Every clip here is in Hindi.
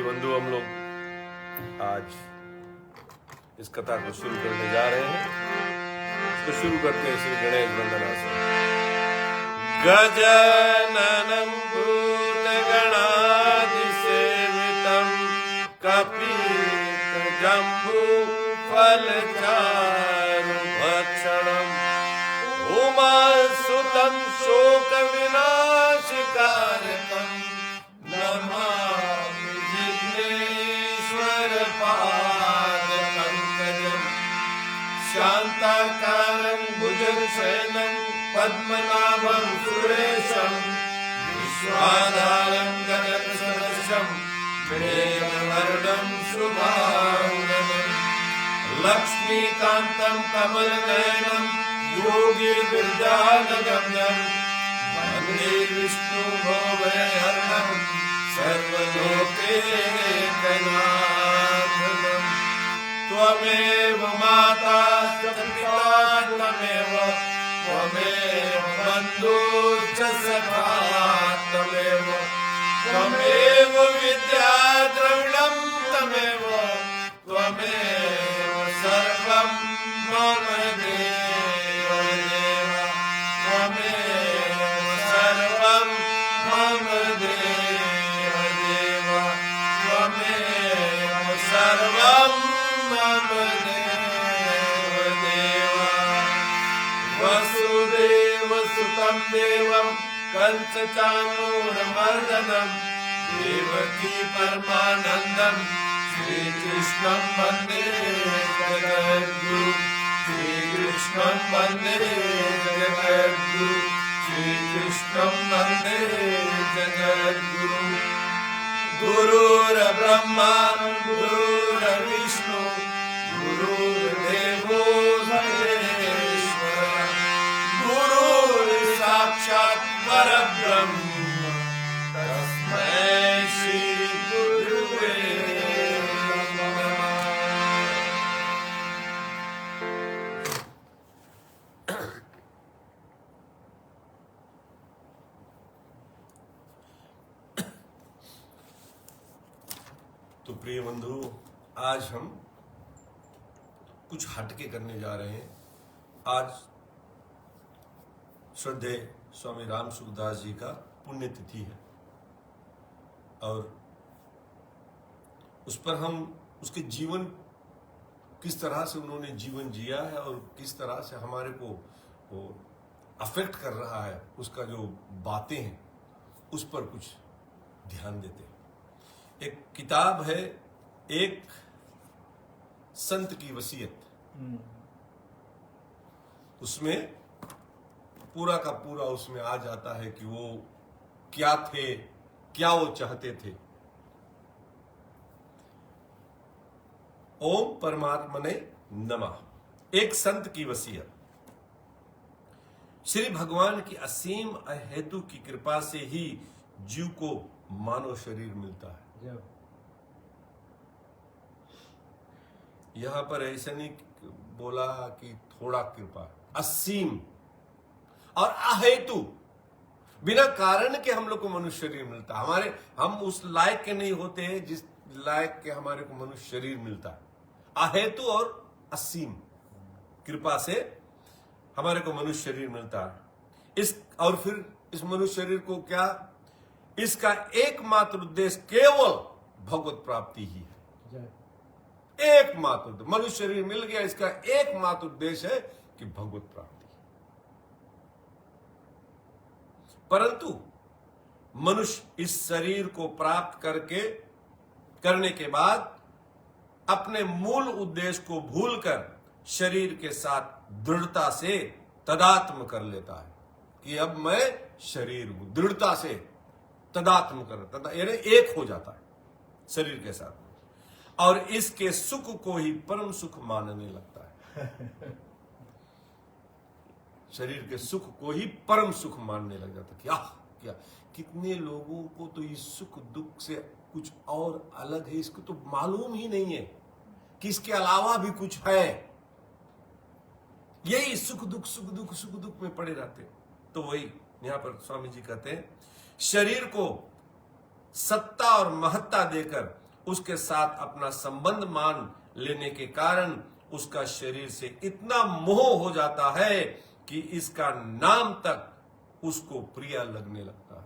बंधु, हम लोग आज इस कथा को शुरू करने जा रहे हैं। इसको शुरू करते हैं श्री गणेश वंदना से। गजाननं भूतगणाधिसेवितं कपितजम्बू फलचारुभक्षणम् उमासुतं शोकविनाशकारकम् नमामि जिग्नेश्वरपादपङ्कजम् शान्ताकारं भुजगशयनं पद्मनाभं सुरेशम् श्वेतवर्णं शुभांगं लक्ष्मीकान्तं कमलनयनं योगिर्विद्यानगम्यं वन्दे विष्णुभवभयहरणं सर्वलोकैकनाथं त्वमेव माता च पिता त्वमेव त्वमेव बन्धुश्च सखा त्वमेव त्वमेव विद्या द्रविणं त्वमेव त्वमेव सर्वं मम देव त्वमेव सर्वं मम देव त्वमेव सर्वं मम देव वसुदेवसुतं देवं कंसचाणूरमर्दनं देवकी परमानन्दं श्रीकृष्णं वन्दे जगद्गुरुं श्रीकृष्णं वन्दे जगद्गुरुं श्रीकृष्णं वन्दे जगद्गुरुं गुरुर्ब्रह्मा गुरुर्विष्णु गुरुर्देवो महेश्वरः गुरुर्साक्षात् परब्रह्म तस्मै श्री गुरुवे नमः। तो प्रिय बंधु, आज हम कुछ हटके करने जा रहे हैं। आज श्रद्धेय स्वामी राम सुखदास जी का पुण्यतिथि है और उस पर हम उसके जीवन, किस तरह से उन्होंने जीवन जिया है और किस तरह से हमारे को वो अफेक्ट कर रहा है, उसका जो बातें हैं उस पर कुछ ध्यान देते हैं। एक किताब है, एक संत की वसीयत, उसमें पूरा का पूरा उसमें आ जाता है कि वो क्या थे, क्या वो चाहते थे। ओम परमात्मने नमः। एक संत की वसीयत। श्री भगवान की असीम अहेतु की कृपा से ही जीव को मानव शरीर मिलता है। यहां पर ऐसा नहीं बोला कि थोड़ा कृपा, असीम और अहेतु, बिना कारण के हम लोग को मनुष्य शरीर मिलता है। हम उस लायक के नहीं होते हैं जिस लायक के हमारे को मनुष्य शरीर मिलता है। अहेतु और असीम कृपा से हमारे को मनुष्य शरीर मिलता है। और फिर इस मनुष्य शरीर को क्या, इसका एकमात्र उद्देश्य केवल भगवत प्राप्ति ही है। एकमात्र मनुष्य शरीर मिल गया, इसका एकमात्र उद्देश्य है कि भगवत प्राप्ति। परंतु मनुष्य इस शरीर को प्राप्त करने के बाद अपने मूल उद्देश्य को भूलकर शरीर के साथ दृढ़ता से तदात्म कर लेता है कि अब मैं शरीर हूं। दृढ़ता से तदात्म यानी एक हो जाता है शरीर के साथ और इसके सुख को ही परम सुख मानने लगता है। शरीर के सुख को ही परम सुख मानने लग जाता है। क्या कितने लोगों को तो इस सुख दुख से कुछ और अलग है, इसको तो मालूम ही नहीं है कि इसके अलावा भी कुछ है। यही सुख दुख में पड़े रहते। तो वही यहां पर स्वामी जी कहते हैं, शरीर को सत्ता और महत्ता देकर उसके साथ अपना संबंध मान लेने के कारण उसका शरीर से इतना मोह हो जाता है कि इसका नाम तक उसको प्रिय लगने लगता है।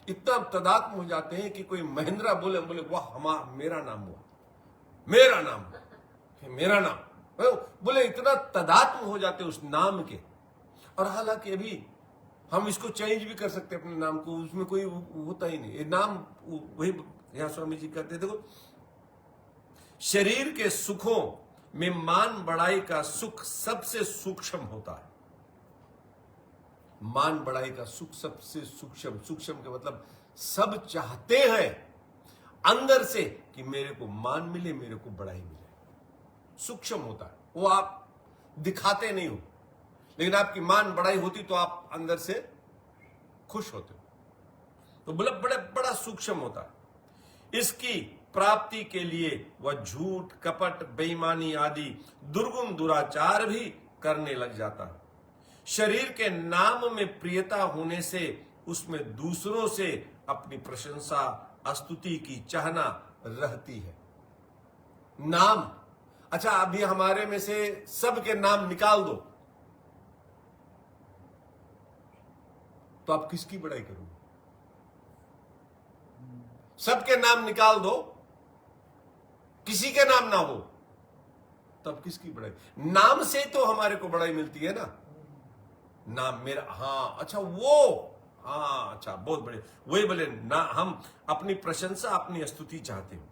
इतना तदात्म हो जाते हैं कि कोई महिंद्रा बोले वाह मेरा नाम हुआ, मेरा नाम बोले, इतना तदात्म हो जाते उस नाम के। और हालांकि अभी हम इसको चेंज भी कर सकते अपने नाम को, उसमें कोई होता ही नहीं। ये नाम वही यहां स्वामी जी कहते, देखो शरीर के सुखों में मान बढ़ाई का सुख सबसे सूक्ष्म होता है। मान बढ़ाई का सुख सबसे सूक्ष्म के मतलब सब चाहते हैं अंदर से कि मेरे को मान मिले, मेरे को बड़ाई मिले। सूक्ष्म होता है वो, आप दिखाते नहीं हो, लेकिन आपकी मान बड़ाई होती तो आप अंदर से खुश होते हो। तो बड़ा सूक्ष्म होता है। इसकी प्राप्ति के लिए वह झूठ, कपट, बेईमानी आदि दुर्गुण दुराचार भी करने लग जाता है। शरीर के नाम में प्रियता होने से उसमें दूसरों से अपनी प्रशंसा, स्तुति की चाहना रहती है। नाम, अच्छा अभी हमारे में से सबके नाम निकाल दो तो आप किसकी बड़ाई करोगे? सबके नाम निकाल दो, किसी के नाम ना हो तब किसकी बड़ाई? नाम से तो हमारे को बड़ाई मिलती है ना। नाम मेरा, हाँ अच्छा वो, हाँ अच्छा बहुत बड़े, वही बोले ना, हम अपनी प्रशंसा, अपनी स्तुति चाहते हैं।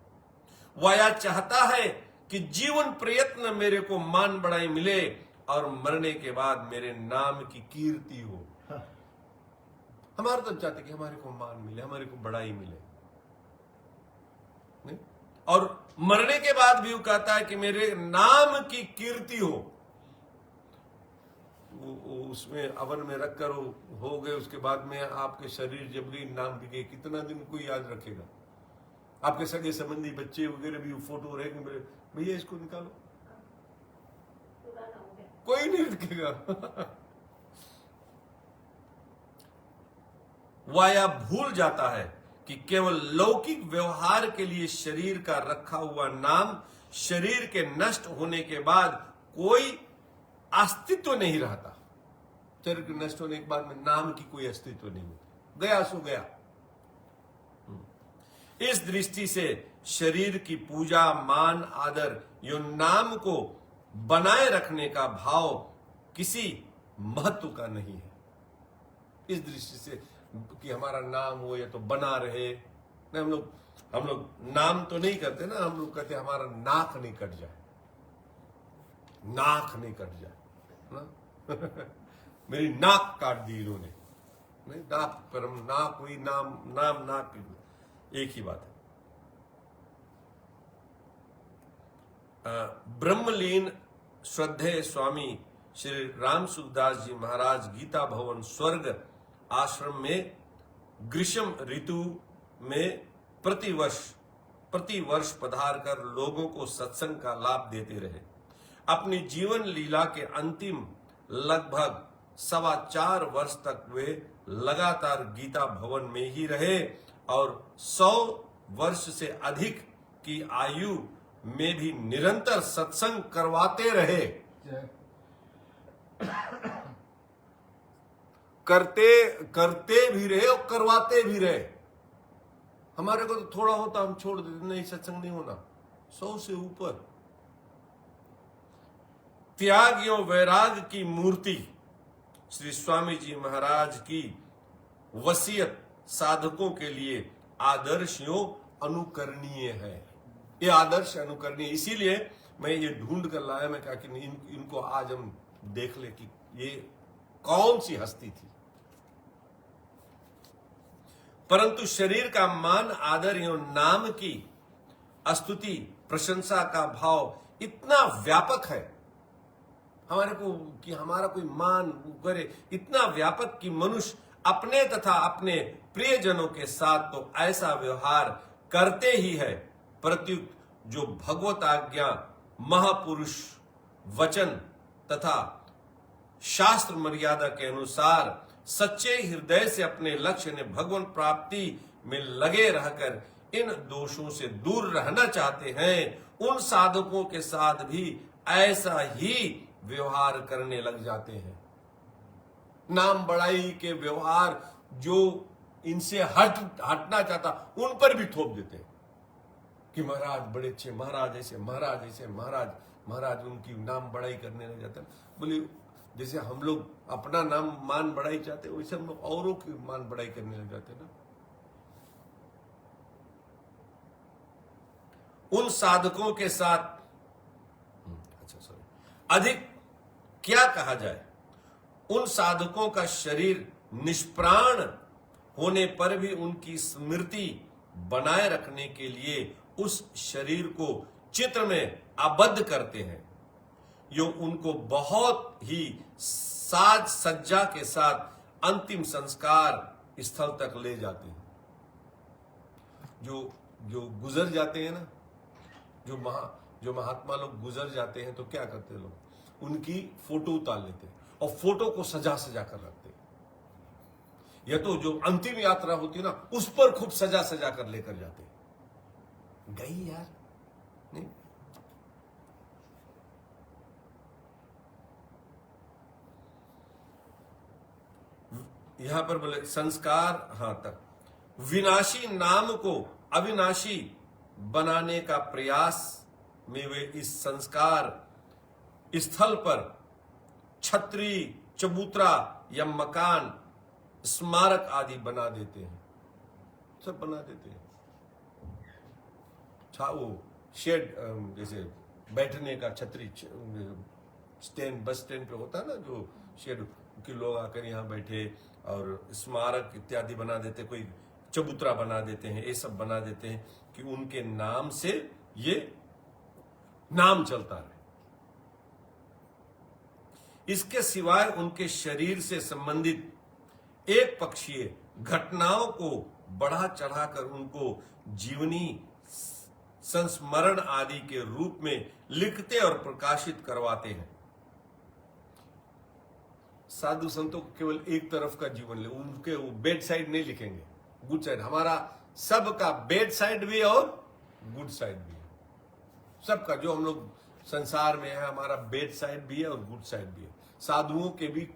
वह यह चाहता है कि जीवन प्रयत्न मेरे को मान बड़ाई मिले और मरने के बाद मेरे नाम की कीर्ति हो। हमारा तो चाहते कि हमारे को मान मिले, हमारे को बड़ाई मिले, नहीं? और मरने के बाद भी वो कहता है कि मेरे नाम की कीर्ति हो। उसमें अवन में रखकर हो गए, उसके बाद में आपके शरीर जब भी नाम बिके, कितना दिन कोई याद रखेगा? आपके सगे संबंधी बच्चे वगैरह भी फोटो रहेंगे, भैया इसको निकालो, कोई नहीं रखेगा। वह यह भूल जाता है कि केवल लौकिक व्यवहार के लिए शरीर का रखा हुआ नाम शरीर के नष्ट होने के बाद कोई अस्तित्व नहीं रहता। शरीर के नष्ट होने के बाद में नाम की कोई अस्तित्व नहीं होती, गया सो गया। इस दृष्टि से शरीर की पूजा, मान, आदर, यो नाम को बनाए रखने का भाव किसी महत्व का नहीं है। इस दृष्टि से कि हमारा नाम हो या तो बना रहे, नहीं, हम लोग नाम तो नहीं करते ना, हम लोग कहते हमारा नाक नहीं कट जाए, नाक नहीं कट जाए ना। मेरी नाक काट दी इन्होंने, नहीं, नाक पर हम नाक हुई, नाम नाक एक ही बात है। ब्रह्मलीन श्रद्धेय स्वामी श्री राम सुखदास जी महाराज गीता भवन स्वर्ग आश्रम में ग्रीष्म ऋतु में प्रति वर्ष पधार कर लोगों को सत्संग का लाभ देते रहे। अपनी जीवन लीला के अंतिम लगभग 4.25 वर्ष तक वे लगातार गीता भवन में ही रहे और 100 वर्ष से अधिक की आयु में भी निरंतर सत्संग करवाते रहे। करते भी रहे और करवाते भी रहे। हमारे को तो थोड़ा होता हम छोड़ देते, नहीं सत्संग नहीं होना, 100 से ऊपर। त्याग एवं वैराग की मूर्ति श्री स्वामी जी महाराज की वसीयत साधकों के लिए आदर्श एवं अनुकरणीय है। ये आदर्श अनुकरणीय, इसीलिए मैं ये ढूंढ कर लाया, मैं कहा कि इनको आज हम देख ले कि ये कौन सी हस्ती थी। परंतु शरीर का मान, आदर एवं नाम की स्तुति, प्रशंसा का भाव इतना व्यापक है हमारे को कि हमारा कोई मान करे, इतना व्यापक कि मनुष्य अपने तथा अपने प्रियजनों के साथ तो ऐसा व्यवहार करते ही है, प्रत्युत जो भगवत आज्ञा, महापुरुष वचन तथा शास्त्र मर्यादा के अनुसार सच्चे हृदय से अपने लक्ष्य ने भगवान प्राप्ति में लगे रहकर इन दोषों से दूर रहना चाहते हैं, उन साधकों के साथ भी ऐसा ही व्यवहार करने लग जाते हैं। नाम बड़ाई के व्यवहार जो इनसे हटना चाहता उन पर भी थोप देते हैं कि महाराज बड़े अच्छे, महाराज ऐसे, महाराज ऐसे, महाराज उनकी नाम बड़ाई करने लग जाते हैं। बोले जैसे हम लोग अपना नाम मान बड़ाई चाहते हैं, वैसे हम लोग औरों की मान बड़ाई करने लग जाते हैं ना। उन साधकों के साथ अधिक क्या कहा जाए, उन साधकों का शरीर निष्प्राण होने पर भी उनकी स्मृति बनाए रखने के लिए उस शरीर को चित्र में आबद्ध करते हैं, यो उनको बहुत ही साज सज्जा के साथ अंतिम संस्कार स्थल तक ले जाते हैं। जो गुजर जाते हैं ना, जो महात्मा लोग गुजर जाते हैं तो क्या करते हैं लोग, उनकी फोटो उतार लेते हैं और फोटो को सजा सजा कर रखते हैं। या तो जो अंतिम यात्रा होती है ना, उस पर खूब सजा सजा कर लेकर जाते हैं। गई यार नहीं। यहां पर बोले संस्कार, हाँ तक विनाशी नाम को अविनाशी बनाने का प्रयास में वे इस संस्कार स्थल पर छतरी, चबूतरा या मकान, स्मारक आदि बना देते हैं, सब बना देते हैं। वो शेड, जैसे बैठने का छतरी, स्टैंड, बस स्टैंड पे होता है ना जो शेड कि लोग आकर यहाँ बैठे, और स्मारक इत्यादि बना देते, कोई चबूतरा बना देते हैं, ये सब बना देते हैं कि उनके नाम से ये नाम चलता रहे। इसके सिवाय उनके शरीर से संबंधित एक पक्षीय घटनाओं को बढ़ा चढ़ाकर उनको जीवनी, संस्मरण आदि के रूप में लिखते और प्रकाशित करवाते हैं। साधु संतों को केवल एक तरफ का जीवन ले, उनके वो बेड साइड नहीं लिखेंगे, गुड साइड। हमारा सबका बेड साइड भी और गुड साइड भी है। सबका जो हम लोग संसार में है, हमारा बेड साइड भी है और गुड साइड भी है। साधुओं के भी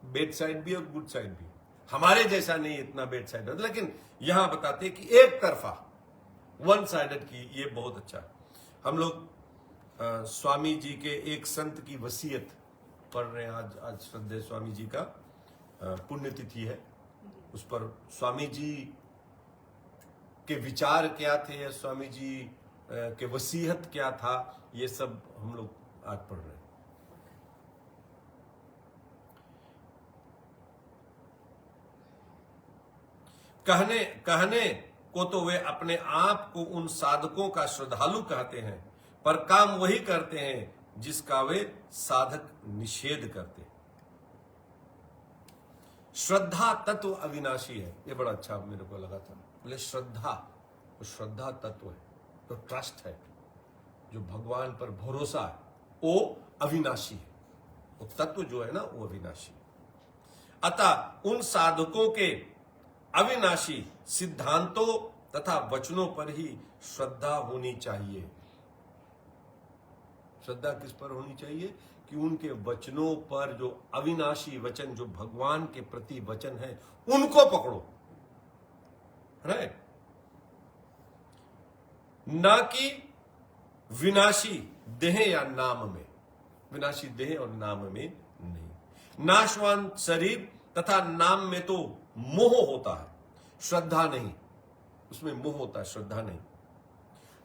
बेड साइड भी है और गुड साइड भी है। हमारे जैसा नहीं इतना बेड साइड है, लेकिन यहां बताते हैं कि एक तरफा, वन साइडेड की, ये बहुत अच्छा है। हम लोग स्वामी जी के एक संत की वसीयत पढ़ रहे हैं। आज श्रद्धेय स्वामी जी का पुण्यतिथि है। उस पर स्वामी जी के विचार क्या थे, स्वामी जी के वसीयत क्या था, ये सब हम लोग आज पढ़ रहे हैं। कहने को तो वे अपने आप को उन साधकों का श्रद्धालु कहते हैं, पर काम वही करते हैं जिसका वे साधक निषेध करते हैं। श्रद्धा तत्व अविनाशी है, ये बड़ा अच्छा मेरे को लगा था। बोले श्रद्धा, वो श्रद्धा तत्व है, तो ट्रस्ट है, जो भगवान पर भरोसा है, वो अविनाशी है। वो तत्व जो है ना, वो अविनाशी। अतः उन साधकों के अविनाशी सिद्धांतों तथा वचनों पर ही श्रद्धा होनी चाहिए। श्रद्धा किस पर होनी चाहिए? कि उनके वचनों पर, जो अविनाशी वचन, जो भगवान के प्रति वचन है, उनको पकड़ो, राइट, ना कि विनाशी देह या नाम में। विनाशी देह और नाम में नहीं। नाशवान शरीर तथा नाम में तो मोह होता है, श्रद्धा नहीं। उसमें मोह होता है, श्रद्धा नहीं।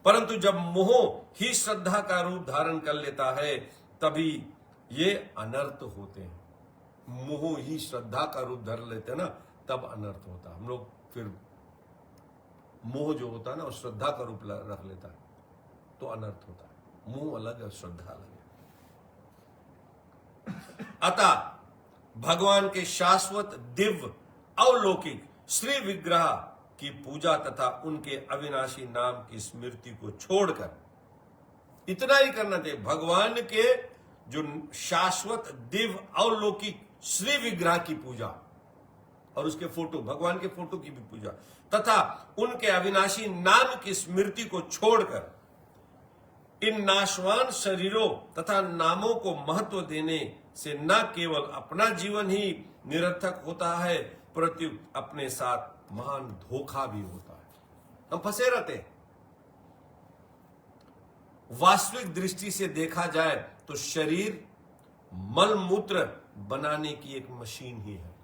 परंतु जब मोह ही श्रद्धा का रूप धारण कर लेता है, तभी ये अनर्थ होते हैं। मोह ही श्रद्धा का रूप धर लेते हैं ना, तब अनर्थ होता है। हम लोग फिर मोह जो होता है ना, वो श्रद्धा का रूप रख लेता है, तो अनर्थ होता है। मोह अलग है, श्रद्धा अलग है। अतः भगवान के शाश्वत, दिव्य, अलौकिक श्री विग्रह की पूजा तथा उनके अविनाशी नाम की स्मृति को छोड़कर इतना ही करना चाहिए। भगवान के जो शाश्वत, दिव्य, अलौकिक श्री विग्रह की पूजा और उसके फोटो, भगवान के फोटो की भी पूजा तथा उनके अविनाशी नाम की स्मृति को छोड़कर इन नाशवान शरीरों तथा नामों को महत्व देने से न केवल अपना जीवन ही निरर्थक होता है, प्रत्यु अपने साथ महान धोखा भी होता है। हम फंसे रहते हैं। वास्तविक दृष्टि से देखा जाए तो शरीर मल मूत्र बनाने की एक मशीन ही है।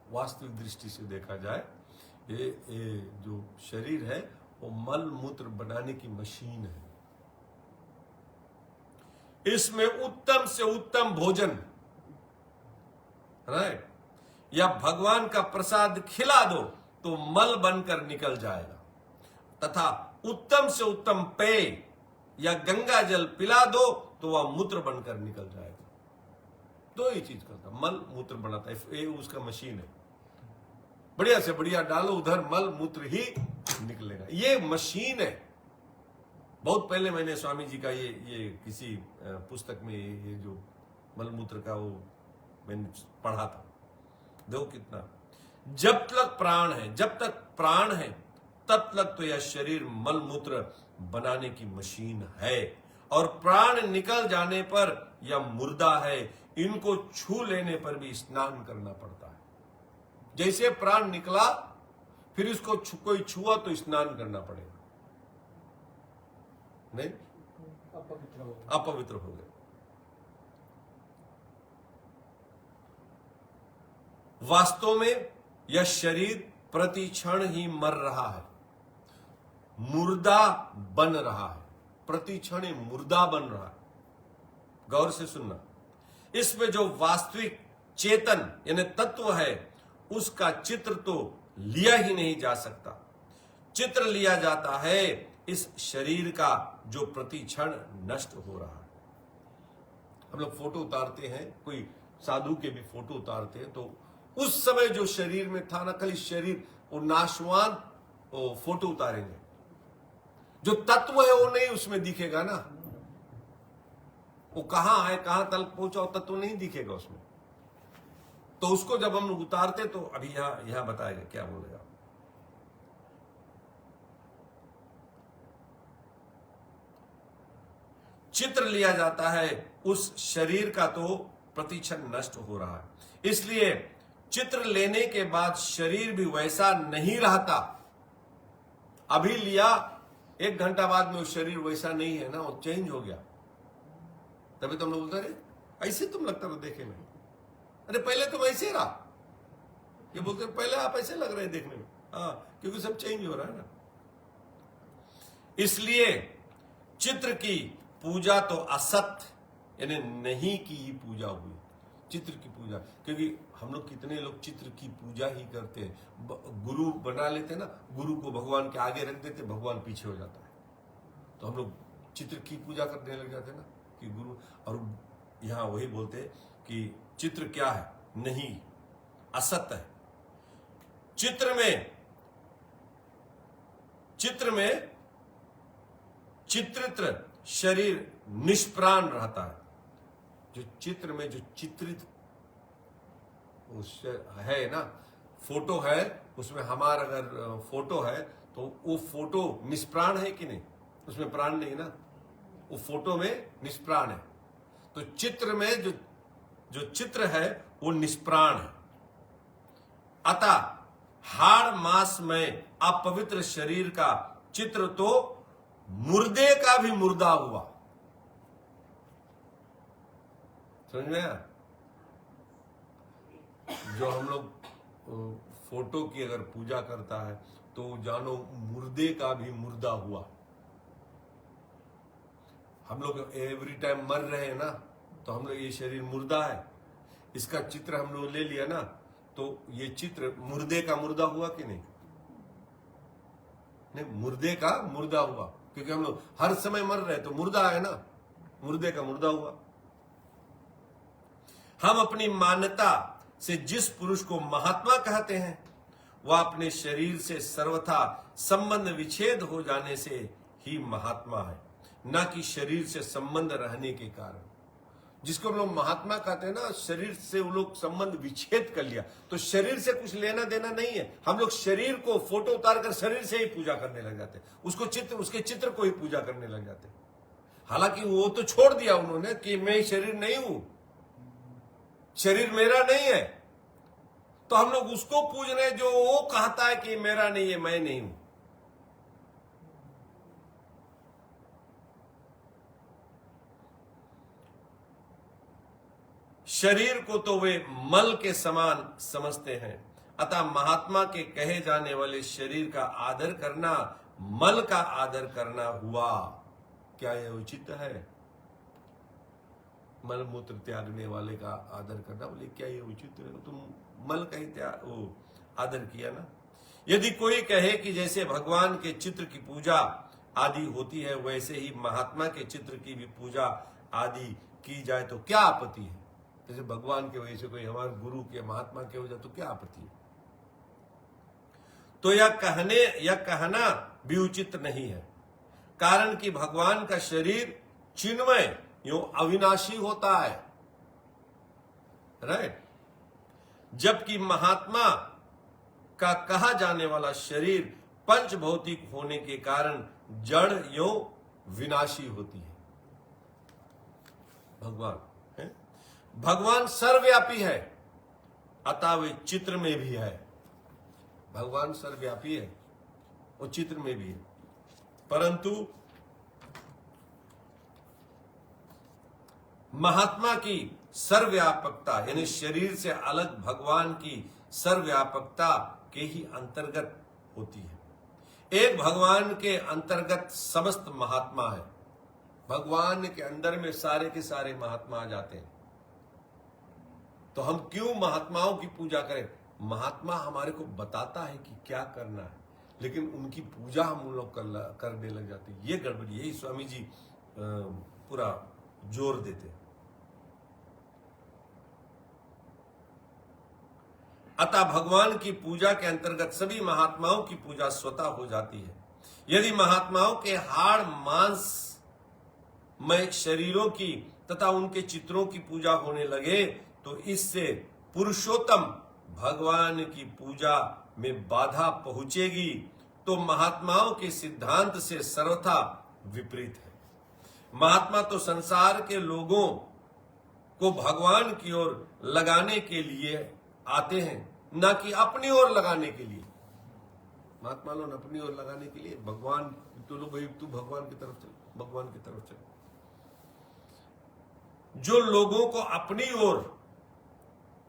वास्तविक दृष्टि से देखा जाए, ये जो शरीर है वो मल मूत्र बनाने की मशीन है। इसमें उत्तम से उत्तम भोजन, राइट, या भगवान का प्रसाद खिला दो तो मल बनकर निकल जाएगा, तथा उत्तम से उत्तम पेय या गंगा जल पिला दो तो वह मूत्र बनकर निकल जाएगा। दो ही चीज करता, मल मूत्र बनाता है, ये उसका मशीन है। बढ़िया से बढ़िया डालो उधर, मल मूत्र ही निकलेगा, ये मशीन है। बहुत पहले मैंने स्वामी जी का ये किसी पुस्तक में ये जो मल मूत्र का वो मैंने पढ़ा था। देखो कितना, जब तक प्राण है, जब तक प्राण है तब तक तो यह शरीर मल मूत्र बनाने की मशीन है, और प्राण निकल जाने पर यह मुर्दा है। इनको छू लेने पर भी स्नान करना पड़ता है। जैसे प्राण निकला फिर इसको कोई छुआ तो स्नान करना पड़ेगा, नहीं अपवित्र हो गए। वास्तव में यह शरीर प्रति क्षण ही मर रहा है, मुर्दा बन रहा है, प्रति क्षण मुर्दा बन रहा है। गौर से सुनना, इसमें जो वास्तविक चेतन यानी तत्व है उसका चित्र तो लिया ही नहीं जा सकता। चित्र लिया जाता है इस शरीर का जो प्रति क्षण नष्ट हो रहा है। हम लोग फोटो उतारते हैं, कोई साधु के भी फोटो उतारते हैं, तो उस समय जो शरीर में था ना, कल इस शरीर वो नाशवान वो फोटो उतारेंगे, जो तत्व है वो नहीं उसमें दिखेगा ना, वो कहां है कहां तल पहुंचा वो तत्व नहीं दिखेगा उसमें। तो उसको जब हम लोग उतारते तो अभी यहां बताएगा क्या बोलेगा। चित्र लिया जाता है उस शरीर का तो प्रतिक्षण नष्ट हो रहा है, इसलिए चित्र लेने के बाद शरीर भी वैसा नहीं रहता। अभी लिया 1 घंटा बाद में वो शरीर वैसा नहीं है ना, वो चेंज हो गया। तभी तुम लोग बोलते अरे ऐसे तुम लगता था देखे में, अरे पहले तुम ऐसे रहा, ये बोलते पहले आप ऐसे लग रहे देखने में, हाँ क्योंकि सब चेंज हो रहा है ना। इसलिए चित्र की पूजा तो असत्य यानी नहीं की ही पूजा हुई, चित्र की पूजा। क्योंकि हम लोग कितने लोग चित्र की पूजा ही करते हैं, गुरु बना लेते ना, गुरु को भगवान के आगे रख देते, भगवान पीछे हो जाता है, तो हम लोग चित्र की पूजा करने लग जाते ना कि गुरु। और यहां वही बोलते कि चित्र क्या है, नहीं, असत्य है। चित्र में चित्रित शरीर निष्प्राण रहता है। जो चित्र में जो चित्रित है ना, फोटो है, उसमें हमारा अगर फोटो है तो वो फोटो निष्प्राण है कि नहीं, उसमें प्राण नहीं ना, वो फोटो में निष्प्राण है। तो चित्र में जो चित्र है वो निष्प्राण है। अतः हाड़ मांस में अपवित्र शरीर का चित्र तो मुर्दे का भी मुर्दा हुआ। समझ में आया? जो हम लोग फोटो की अगर पूजा करता है तो जानो मुर्दे का भी मुर्दा हुआ। हम लोग एवरी टाइम मर रहे हैं ना, तो हम लोग ये शरीर मुर्दा है, इसका चित्र हम लोग ले लिया ना, तो ये चित्र मुर्दे का मुर्दा हुआ कि नहीं? नहीं, मुर्दे का मुर्दा हुआ, क्योंकि हम लोग हर समय मर रहे हैं तो मुर्दा है ना, मुर्दे का मुर्दा हुआ। हम अपनी मान्यता से जिस पुरुष को महात्मा कहते हैं वह अपने शरीर से सर्वथा संबंध विच्छेद हो जाने से ही महात्मा है, न कि शरीर से संबंध रहने के कारण। जिसको हम लोग महात्मा कहते हैं ना, शरीर से वो लोग संबंध विच्छेद कर लिया, तो शरीर से कुछ लेना देना नहीं है। हम लोग शरीर को फोटो उतार कर शरीर से ही पूजा करने लग जाते हैं, उसको चित्र, उसके चित्र को ही पूजा करने लग जाते हैं। हालांकि वो तो छोड़ दिया उन्होंने कि मैं शरीर नहीं हूं, शरीर मेरा नहीं है, तो हम लोग उसको पूज रहे जो वो कहता है कि मेरा नहीं है, मैं नहीं हूं। शरीर को तो वे मल के समान समझते हैं, अतः महात्मा के कहे जाने वाले शरीर का आदर करना मल का आदर करना हुआ। क्या यह उचित है? मल मूत्र त्यागने वाले का आदर करना, बोले क्या ये उचित है? तुम मल का ही त्याग वो आदर किया ना। यदि कोई कहे कि जैसे भगवान के चित्र की पूजा आदि होती है वैसे ही महात्मा के चित्र की भी पूजा आदि की जाए तो क्या आपत्ति है? जैसे भगवान के वजह से कोई हमारे गुरु के महात्मा के हो जाए तो क्या आपत्ति है? तो यह कहना भी उचित नहीं है, कारण कि भगवान का शरीर चिन्मय यूं अविनाशी होता है, राइट, जबकि महात्मा का कहा जाने वाला शरीर पंच भौतिक होने के कारण जड़ यो विनाशी होती है। भगवान सर्वव्यापी है, अतः वे चित्र में भी है। भगवान सर्वव्यापी है, वो चित्र में भी है, परंतु महात्मा की सर्वव्यापकता यानी शरीर से अलग भगवान की सर्वव्यापकता के ही अंतर्गत होती है। एक भगवान के अंतर्गत समस्त महात्मा है। भगवान के अंदर में सारे के सारे महात्मा आ जाते हैं। तो हम क्यों महात्माओं की पूजा करें? महात्मा हमारे को बताता है कि क्या करना है, लेकिन उनकी पूजा हम लोग करने लग जाते हैं। ये गड़बड़ी, यही स्वामी जी पूरा जोर देते हैं। अतः भगवान की पूजा के अंतर्गत सभी महात्माओं की पूजा स्वतः हो जाती है। यदि महात्माओं के हाड़ मांस में शरीरों की तथा उनके चित्रों की पूजा होने लगे तो इससे पुरुषोत्तम भगवान की पूजा में बाधा पहुंचेगी, तो महात्माओं के सिद्धांत से सर्वथा विपरीत है। महात्मा तो संसार के लोगों को भगवान की ओर लगाने के लिए आते हैं, ना कि अपनी ओर लगाने के लिए। महात्मा लोग अपनी ओर लगाने के लिए भगवान तो लो भाई, तू भगवान की तरफ चल, भगवान की तरफ चल। जो लोगों को अपनी ओर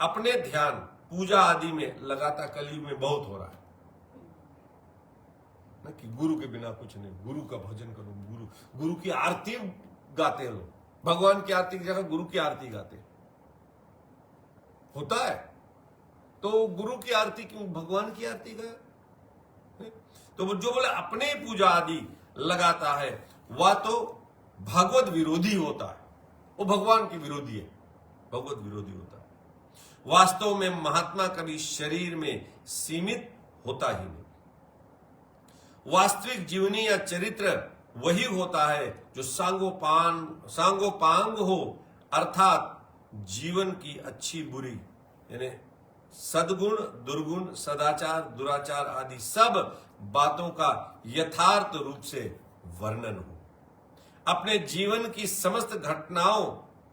अपने ध्यान पूजा आदि में लगाता कलयुग में बहुत हो रहा है ना, कि गुरु के बिना कुछ नहीं, गुरु का भजन करो, गुरु की आरती गाते हैं लोग। भगवान की आरती की जगह गुरु की आरती गाते होता है। तो गुरु की आरती क्यों, भगवान की आरती गाए? तो जो बोले अपने पूजा आदि लगाता है वह तो भगवत विरोधी होता है, वो भगवान के विरोधी है, भगवत विरोधी होता है। वास्तव में महात्मा कभी शरीर में सीमित होता ही नहीं। वास्तविक जीवनी या चरित्र वही होता है जो सांगोपांग हो, अर्थात जीवन की अच्छी बुरी यानी सद्गुण दुर्गुण सदाचार दुराचार आदि सब बातों का यथार्थ रूप से वर्णन हो। अपने जीवन की समस्त घटनाओं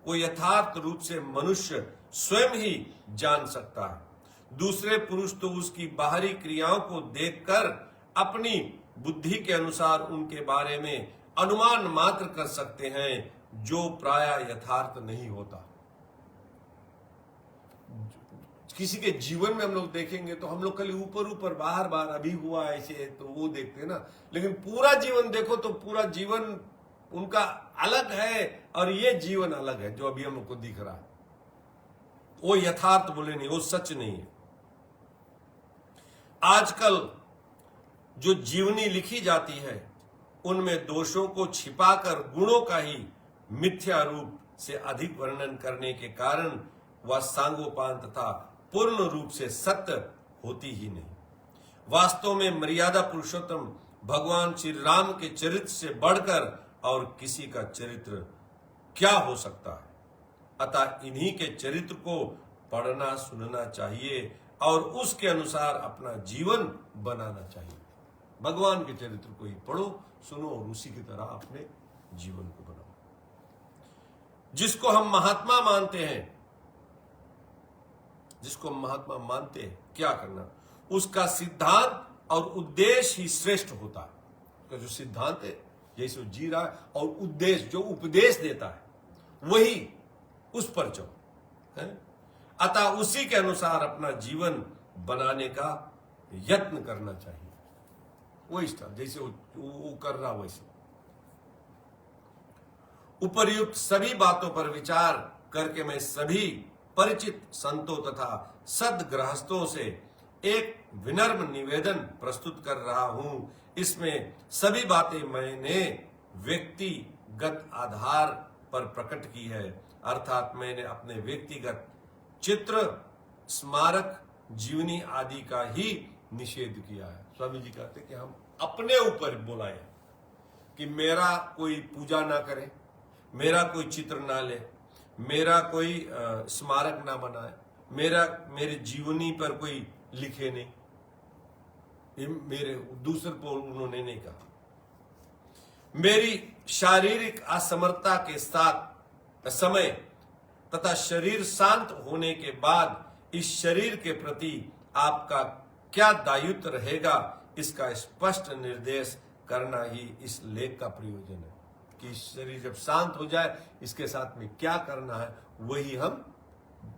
को यथार्थ रूप से मनुष्य स्वयं ही जान सकता है। दूसरे पुरुष तो उसकी बाहरी क्रियाओं को देखकर अपनी बुद्धि के अनुसार उनके बारे में अनुमान मात्र कर सकते हैं, जो प्रायः यथार्थ नहीं होता। किसी के जीवन में हम लोग देखेंगे तो हम लोग कल ऊपर ऊपर बाहर बाहर अभी हुआ ऐसे तो वो देखते हैं ना, लेकिन पूरा जीवन देखो तो पूरा जीवन उनका अलग है और ये जीवन अलग है जो अभी हम लोग को दिख रहा है। वो यथार्थ बोले नहीं, वो सच नहीं है। आजकल जो जीवनी लिखी जाती है उनमें दोषों को छिपाकर गुणों का ही मिथ्या रूप से अधिक वर्णन करने के कारण वह सांगोपान तथा पूर्ण रूप से सत्य होती ही नहीं। वास्तव में मर्यादा पुरुषोत्तम भगवान श्री राम के चरित्र से बढ़कर और किसी का चरित्र क्या हो सकता है। अतः इन्हीं के चरित्र को पढ़ना सुनना चाहिए और उसके अनुसार अपना जीवन बनाना चाहिए। भगवान के चरित्र को ही पढ़ो सुनो और उसी की तरह अपने जीवन को बनाओ। जिसको हम महात्मा मानते हैं, जिसको महात्मा मानते हैं, क्या करना, उसका सिद्धांत और उद्देश्य ही श्रेष्ठ होता है। उसका जो सिद्धांत है जैसे वो जी रहा है और उद्देश्य जो उपदेश देता है वही उस पर चलो है। अतः उसी के अनुसार अपना जीवन बनाने का यत्न करना चाहिए। वही स्टाइल जैसे वो कर रहा वैसे। उपर्युक्त सभी बातों पर विचार करके मैं सभी परिचित संतों तथा सदगृहस्थों से एक विनम्र निवेदन प्रस्तुत कर रहा हूं। इसमें सभी बातें मैंने व्यक्तिगत आधार पर प्रकट की है, अर्थात मैंने अपने व्यक्तिगत चित्र, स्मारक, जीवनी आदि का ही निषेध किया है। स्वामी जी कहते कि हम अपने ऊपर बोलाएं कि मेरा कोई पूजा ना करे, मेरा कोई चित्र ना ले, मेरा कोई स्मारक ना बनाए, मेरे जीवनी पर कोई लिखे नहीं। ये मेरे दूसरे को उन्होंने नहीं कहा। मेरी शारीरिक असमर्थता के साथ समय तथा शरीर शांत होने के बाद इस शरीर के प्रति आपका क्या दायित्व रहेगा, इसका स्पष्ट निर्देश करना ही इस लेख का प्रयोजन है। कि शरीर जब शांत हो जाए इसके साथ में क्या करना है, वही हम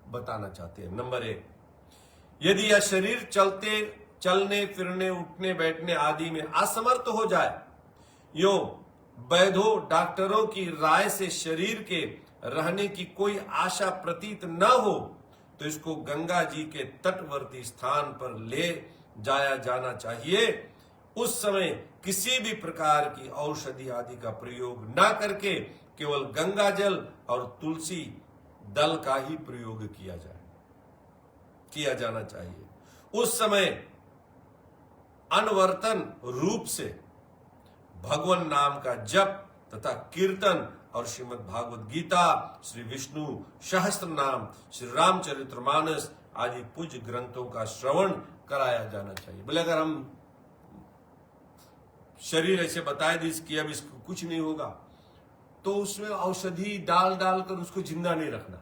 बताना चाहते हैं। नंबर 1, यदि यह शरीर चलने फिरने, उठने बैठने आदि में असमर्थ हो जाए, यो वैद्यों डॉक्टरों की राय से शरीर के रहने की कोई आशा प्रतीत न हो, तो इसको गंगा जी के तटवर्ती स्थान पर ले जाया जाना चाहिए। उस समय किसी भी प्रकार की औषधि आदि का प्रयोग न करके केवल गंगा जल और तुलसी दल का ही प्रयोग किया जाना चाहिए। उस समय अनवर्तन रूप से भगवान नाम का जप तथा कीर्तन और श्रीमद् भागवत गीता, श्री विष्णु सहस्त्र नाम, श्री रामचरितमानस आदि पूज्य ग्रंथों का श्रवण कराया जाना चाहिए। बोले अगर हम शरीर ऐसे बताए दी कि अब इसको कुछ नहीं होगा, तो उसमें औषधि डाल कर उसको जिंदा नहीं रखना।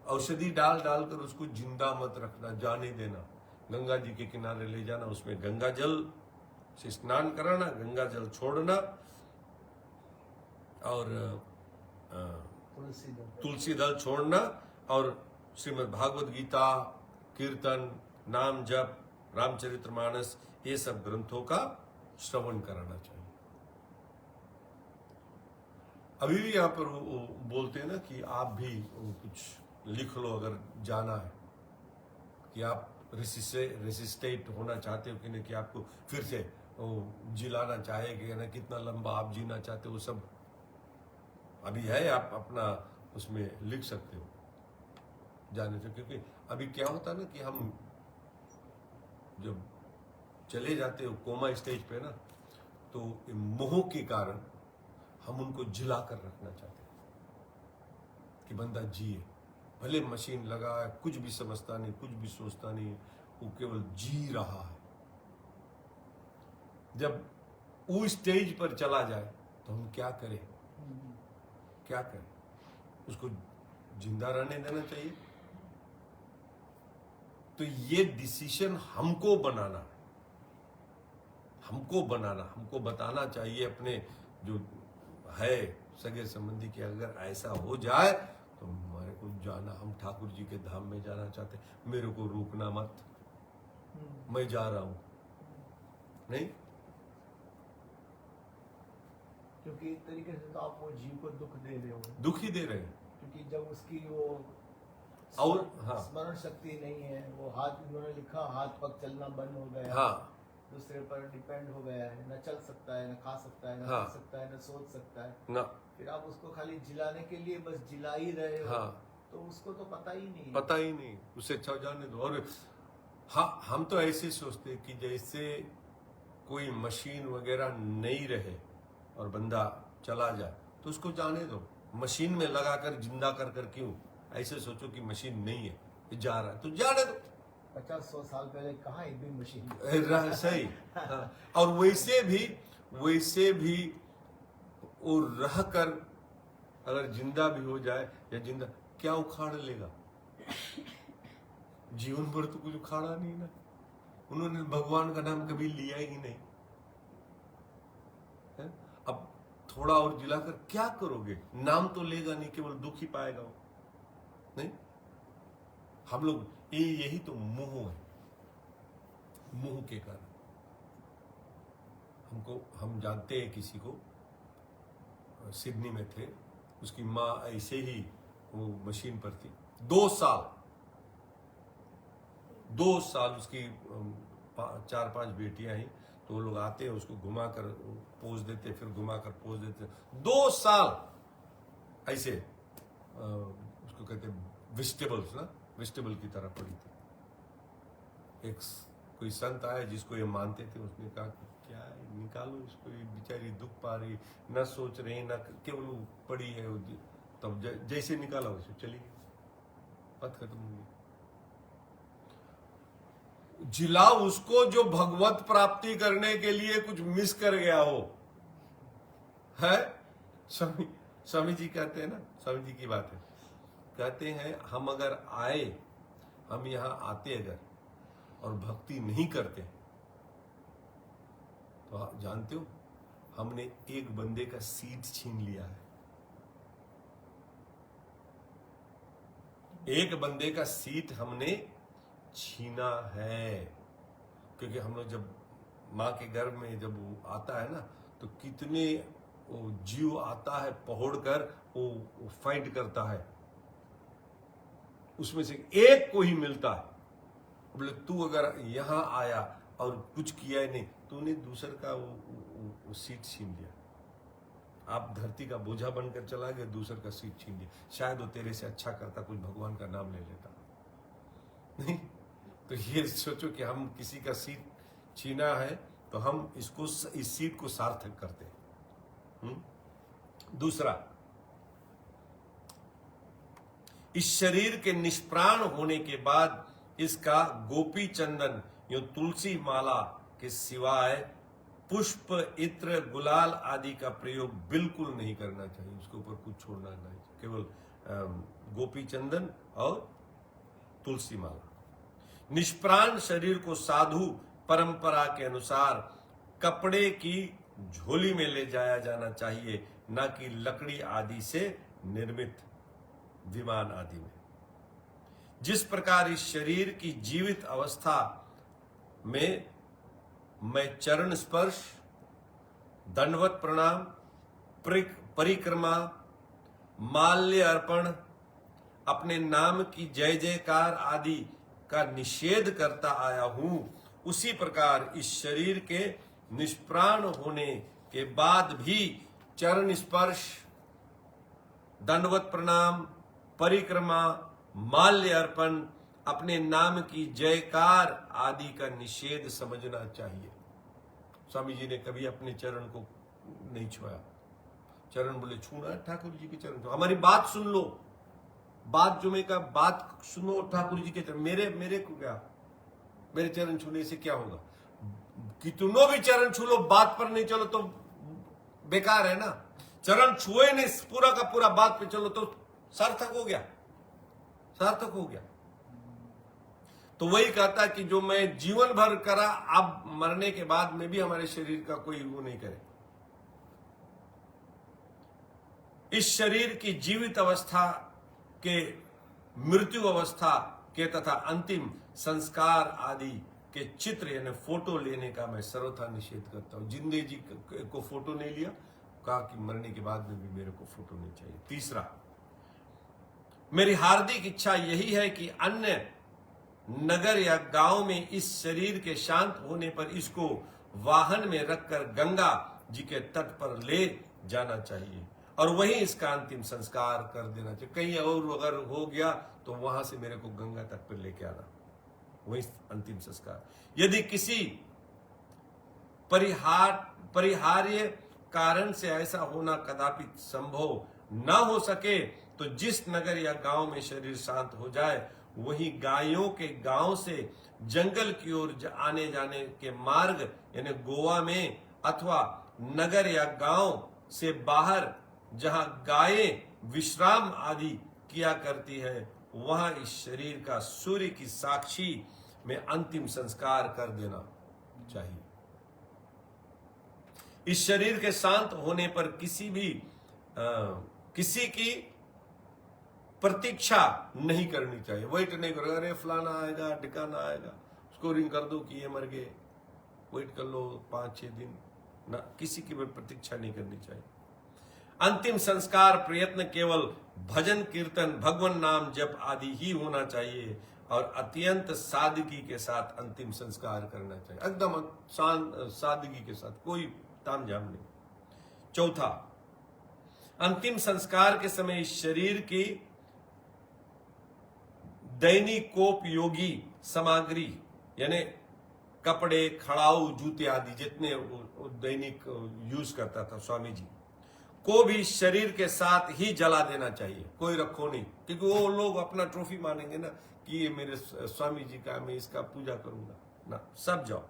औषधि डाल कर उसको जिंदा मत रखना, जाने देना। गंगा जी के किनारे ले जाना, उसमें गंगा जल से स्नान कराना, गंगा जल छोड़ना और तुलसी दल छोड़ना और श्रीमद् भागवत गीता, कीर्तन, नाम जप, रामचरितमानस, ये सब ग्रंथों का श्रवण कराना चाहिए। अभी भी यहाँ पर वो बोलते हैं ना कि आप भी कुछ लिख लो अगर जाना है, कि आप रेसिस्टेट होना चाहते हो कि नहीं, कि आपको फिर से जिलाना चाहेंगे ना, कितना लंबा आप जीना चाहते हो, वो सब अभी है, आप अपना उसमें लिख सकते हो जाने से। क्योंकि अभी क्या होता है ना कि हम जब चले जाते हो कोमा स्टेज पे ना, तो मोह के कारण हम उनको जिला कर रखना चाहते हैं कि बंदा जिए, भले मशीन लगा है, कुछ भी समझता नहीं, कुछ भी सोचता नहीं, वो केवल जी रहा है। जब वो स्टेज पर चला जाए तो हम क्या करें, उसको जिंदा रहने देना चाहिए। तो ये डिसीजन हमको बताना चाहिए अपने जो है सगे संबंधी कि अगर ऐसा हो जाए तो हमारे को जाना, हम ठाकुर जी के धाम में जाना चाहते, मेरे को रोकना मत, मैं जा रहा हूं। नहीं, क्योंकि एक तरीके से तो आप वो जीव को दुख दे रहे हो, दुख ही दे रहे हैं। क्योंकि जब उसकी वो और स्मरण शक्ति नहीं है, वो हाथ, उन्होंने लिखा हाथ पग चलना बंद हो गया, दूसरे पर डिपेंड हो गया है, न चल सकता है, न खा सकता है, न पी सकता है, न सोच सकता है ना। फिर आप उसको खाली जिलाने के लिए बस जिला ही रहे हो, तो उसको तो पता ही नहीं, उसे अच्छा जाने दो। और हाँ, हम तो ऐसे सोचते कि जैसे कोई मशीन वगैरह नहीं रहे और बंदा चला जाए तो उसको जाने दो, मशीन में लगाकर जिंदा कर क्यों, ऐसे सोचो कि मशीन नहीं है, जा रहा है तो जाने दो। 50-100 साल पहले कहाँ एक भी मशीन सही। हाँ। और वैसे भी वो रह कर अगर जिंदा भी हो जाए या जिंदा क्या उखाड़ लेगा, जीवन भर तो कुछ उखाड़ा नहीं ना, उन्होंने भगवान का नाम कभी लिया ही नहीं है? अब थोड़ा और जिलाकर क्या करोगे, नाम तो लेगा नहीं, केवल दुख ही पाएगा वो। नहीं, हम लोग यही तो मोह है, मोह के कारण हम जानते हैं किसी को, सिडनी में थे, उसकी माँ ऐसे ही वो मशीन पर थी, 2 साल 2 साल उसकी 4-5 बेटियां ही, तो वो लोग आते हैं उसको घुमा कर पोज देते, फिर घुमा कर पोज देते। 2 साल ऐसे उसको कहते हैं वेजिटेबल्स ना, वेजिटेबल की तरह पड़ी थी। एक कोई संत आया जिसको ये मानते थे, उसने कहा कि क्या है, निकालो इसको, ये बेचारी दुख पा रही, न सोच रही, न केवल पड़ी है। तब जैसे निकाला वैसे चली गई, बात खत्म हो गई। जिला उसको जो भगवत प्राप्ति करने के लिए कुछ मिस कर गया हो, है। स्वामी जी कहते हैं ना, स्वामी जी की बात है, कहते हैं हम अगर आए, हम यहां आते अगर और भक्ति नहीं करते तो आप जानते हो हमने एक बंदे का सीट छीन लिया है। एक बंदे का सीट हमने छीना है, क्योंकि हम लोग जब मां के गर्भ में जब वो आता है ना, तो कितने वो जीव आता है पहोड़ कर, वो फाइट करता है, उसमें से एक को ही मिलता है। बोले तू अगर यहां आया और कुछ किया ही नहीं, तूने दूसर का वो सीट छीन लिया। आप धरती का बोझा बनकर चला गया, दूसर का सीट छीन लिया। शायद वो तेरे से अच्छा करता, कुछ भगवान का नाम ले लेता। नहीं तो ये सोचो कि हम किसी का सीट छीना है तो हम इसको, इस सीट को सार्थक करते हैं। दूसरा, इस शरीर के निष्प्राण होने के बाद इसका गोपी चंदन यो तुलसी माला के सिवाय पुष्प, इत्र, गुलाल आदि का प्रयोग बिल्कुल नहीं करना चाहिए। उसके ऊपर कुछ छोड़ना नहीं, केवल गोपी चंदन और तुलसी माला। निष्प्राण शरीर को साधु परंपरा के अनुसार कपड़े की झोली में ले जाया जाना चाहिए, न कि लकड़ी आदि से निर्मित विमान आदि में। जिस प्रकार इस शरीर की जीवित अवस्था में मैं चरण स्पर्श, दंडवत प्रणाम, परिक्रमा, माल्य अर्पण, अपने नाम की जय जयकार आदि का निषेध करता आया हूं, उसी प्रकार इस शरीर के निष्प्राण होने के बाद भी चरण स्पर्श, दंडवत प्रणाम, परिक्रमा, माल्य अर्पण, अपने नाम की जयकार आदि का निषेध समझना चाहिए। स्वामी जी ने कभी अपने चरण को नहीं छुआ। चरण बोले छूना ठाकुर जी के चरण, तो हमारी बात सुन लो, बात जो मैं कहा, बात सुनो ठाकुर जी के चरण। मेरे को क्या, मेरे चरण छूने से क्या होगा? कितनों भी चरण छू लो, बात पर नहीं चलो तो बेकार है ना। चरण छुए नहीं, पूरा का पूरा बात पे चलो तो सार्थक हो गया, सार्थक हो गया। तो वही कहता कि जो मैं जीवन भर करा, अब मरने के बाद में भी हमारे शरीर का कोई वो नहीं करे। इस शरीर की जीवित अवस्था के, मृत्यु अवस्था के तथा अंतिम संस्कार आदि के चित्र यानी फोटो लेने का मैं सर्वथा निषेध करता हूं। जिंदगी जी को फोटो नहीं लिया, कहा कि मरने के बाद में भी मेरे को फोटो नहीं चाहिए। तीसरा, मेरी हार्दिक इच्छा यही है कि अन्य नगर या गांव में इस शरीर के शांत होने पर इसको वाहन में रखकर गंगा जी के तट पर ले जाना चाहिए और वहीं इसका अंतिम संस्कार कर देना चाहिए। कहीं और अगर हो गया तो वहां से मेरे को गंगा तट पर लेके आना, वही अंतिम संस्कार। यदि किसी परिहार्य कारण से ऐसा होना कदापि संभव न हो सके तो जिस नगर या गांव में शरीर शांत हो जाए वही गायों के गांव से जंगल की ओर आने जाने के मार्ग यानी गोवा में, अथवा नगर या गांव से बाहर जहां गायें विश्राम आदि किया करती है वहां इस शरीर का सूर्य की साक्षी में अंतिम संस्कार कर देना चाहिए। इस शरीर के शांत होने पर किसी की प्रतीक्षा नहीं करनी चाहिए। वेट नहीं करो, अरे फलाना आएगा, टिकाना आएगा, स्कोरिंग कर दो कि ये मर गए, वेट कर लो 5-6 दिन ना, किसी की भी प्रतीक्षा नहीं करनी चाहिए। अंतिम संस्कार प्रयत्न केवल भजन कीर्तन, भगवान नाम जप आदि ही होना चाहिए और अत्यंत सादगी के साथ अंतिम संस्कार करना चाहिए, एकदम सादगी के साथ, कोई तामझाम नहीं। चौथा, अंतिम संस्कार के समय इस शरीर की दैनिकोपयोगी सामग्री यानी कपड़े, खड़ाऊ, जूते आदि जितने दैनिक यूज करता था स्वामी जी को भी शरीर के साथ ही जला देना चाहिए, कोई रखो नहीं, क्योंकि वो लोग अपना ट्रॉफी मानेंगे ना कि ये मेरे स्वामी जी का, मैं इसका पूजा करूंगा ना, सब जाओ।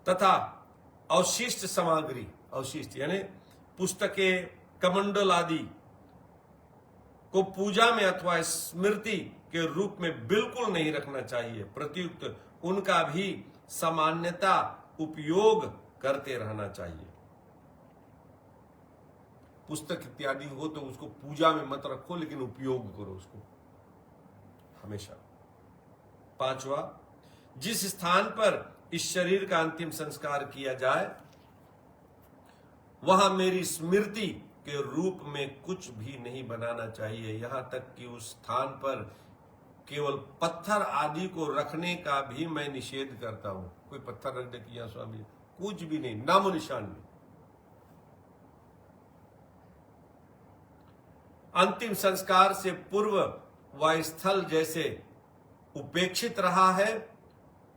तथा अवशिष्ट सामग्री, अवशिष्ट यानी पुस्तकें, कमंडल आदि को पूजा में अथवा स्मृति के रूप में बिल्कुल नहीं रखना चाहिए, प्रत्युक्त उनका भी सामान्यता उपयोग करते रहना चाहिए। पुस्तक इत्यादि हो तो उसको पूजा में मत रखो, लेकिन उपयोग करो उसको हमेशा। पांचवा, जिस स्थान पर इस शरीर का अंतिम संस्कार किया जाए वहां मेरी स्मृति के रूप में कुछ भी नहीं बनाना चाहिए, यहां तक कि उस स्थान पर केवल पत्थर आदि को रखने का भी मैं निषेध करता हूं। कोई पत्थर रख दे कि यहां स्वामी, कुछ भी नहीं, नामो निशान नहीं। अंतिम संस्कार से पूर्व वह स्थल जैसे उपेक्षित रहा है,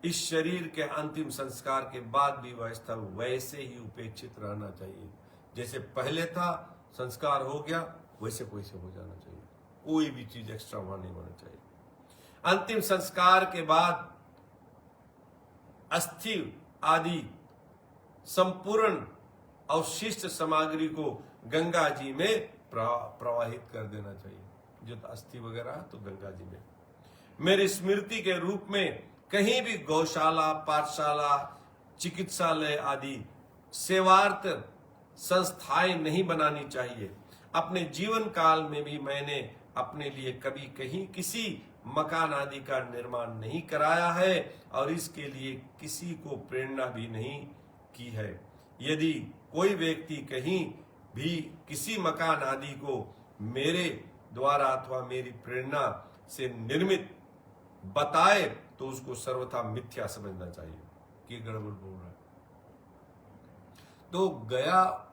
इस शरीर के अंतिम संस्कार के बाद भी वह स्थल वैसे ही उपेक्षित रहना चाहिए, जैसे पहले था, संस्कार हो गया वैसे वैसे हो जाना चाहिए, कोई भी चीज एक्स्ट्रा वहां नहीं होना चाहिए। अंतिम संस्कार के बाद अस्थि आदि संपूर्ण अवशिष्ट सामग्री को गंगा जी में प्रवाहित कर देना चाहिए, जो अस्थि वगैरह तो गंगा जी में। मेरी स्मृति के रूप में कहीं भी गौशाला, पाठशाला, चिकित्सालय आदि सेवार्थ संस्थाएं नहीं बनानी चाहिए। अपने जीवन काल में भी मैंने अपने लिए कभी कहीं किसी मकान आदि का निर्माण नहीं कराया है और इसके लिए किसी को प्रेरणा भी नहीं की है। यदि कोई व्यक्ति कहीं भी किसी मकान आदि को मेरे द्वारा अथवा मेरी प्रेरणा से निर्मित बताए तो उसको सर्वथा मिथ्या समझना चाहिए कि गड़बड़ बोल रहा है। तो गया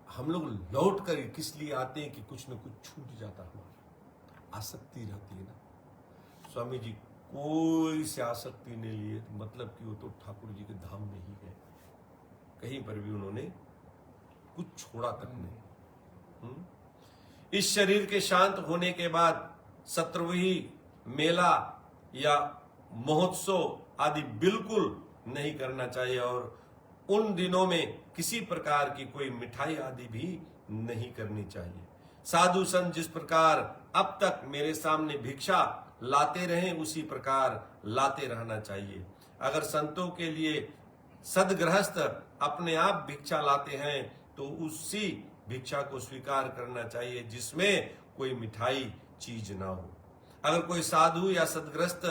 हम लोग लौट कर किस लिए आते हैं कि कुछ न कुछ छूट जाता, हमारी आसक्ति रहती है ना। स्वामी जी कोई से आसक्ति नहीं लिए, तो मतलब कि वो तो ठाकुर जी के धाम में ही गए, कहीं पर भी उन्होंने कुछ छोड़ा तक नहीं। इस शरीर के शांत होने के बाद सत्रहवीं मेला या महोत्सव आदि बिल्कुल नहीं करना चाहिए और उन दिनों में किसी प्रकार की कोई मिठाई आदि भी नहीं करनी चाहिए। साधु संत जिस प्रकार अब तक मेरे सामने भिक्षा लाते रहे उसी प्रकार लाते रहना चाहिए। अगर संतों के लिए सदगृहस्थ अपने आप भिक्षा लाते हैं तो उसी भिक्षा को स्वीकार करना चाहिए जिसमें कोई मिठाई चीज ना हो। अगर कोई साधु या सदगृहस्थ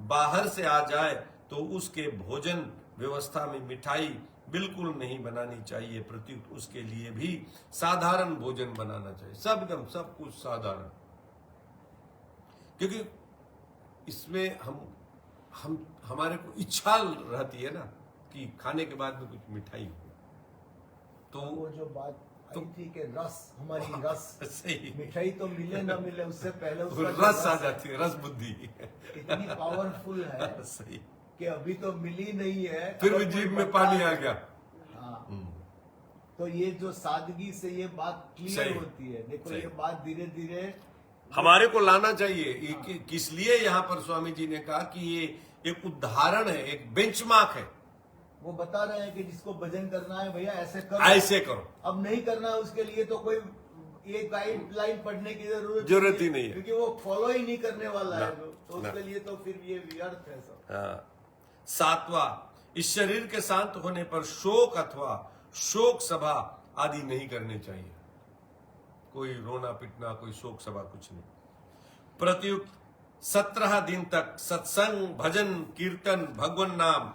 बाहर से आ जाए तो उसके भोजन व्यवस्था में मिठाई बिल्कुल नहीं बनानी चाहिए, प्रत्युत उसके लिए भी साधारण भोजन बनाना चाहिए, सबदम सब कुछ साधारण, क्योंकि इसमें हम हमारे को इच्छा रहती है ना कि खाने के बाद में कुछ मिठाई हो। तो वो जो बात आई थी कि रस, हमारी रस सही, मिठाई तो मिले ना मिले उससे पहले उसका रस आ जाती है, रस बुद्धि इतनी पावरफुल है सही कि अभी तो मिली नहीं है, फिर भी जीभ में पानी आ गया। हाँ, तो ये जो सादगी से ये बात क्लियर होती है। देखो ये बात धीरे धीरे हमारे को लाना चाहिए। किस लिए यहाँ पर स्वामी जी ने कहा कि ये एक उदाहरण है, एक बेंचमार्क है। वो बता रहे हैं कि जिसको भजन करना है भैया ऐसे करो, ऐसे करो। अब नहीं करना है उसके लिए तो कोई एक गाइडलाइन पढ़ने की जरूरत ही नहीं है, क्योंकि वो फॉलो ही नहीं करने वाला है, तो उसके लिए तो फिर ये व्यर्थ है सब। सातवां, इस शरीर के शांत होने पर शोक अथवा शोक सभा आदि नहीं करने चाहिए। कोई रोना पिटना, कोई शोक सभा कुछ नहीं। प्रत्युक्त 17 दिन तक सत्संग, भजन, कीर्तन, भगवान नाम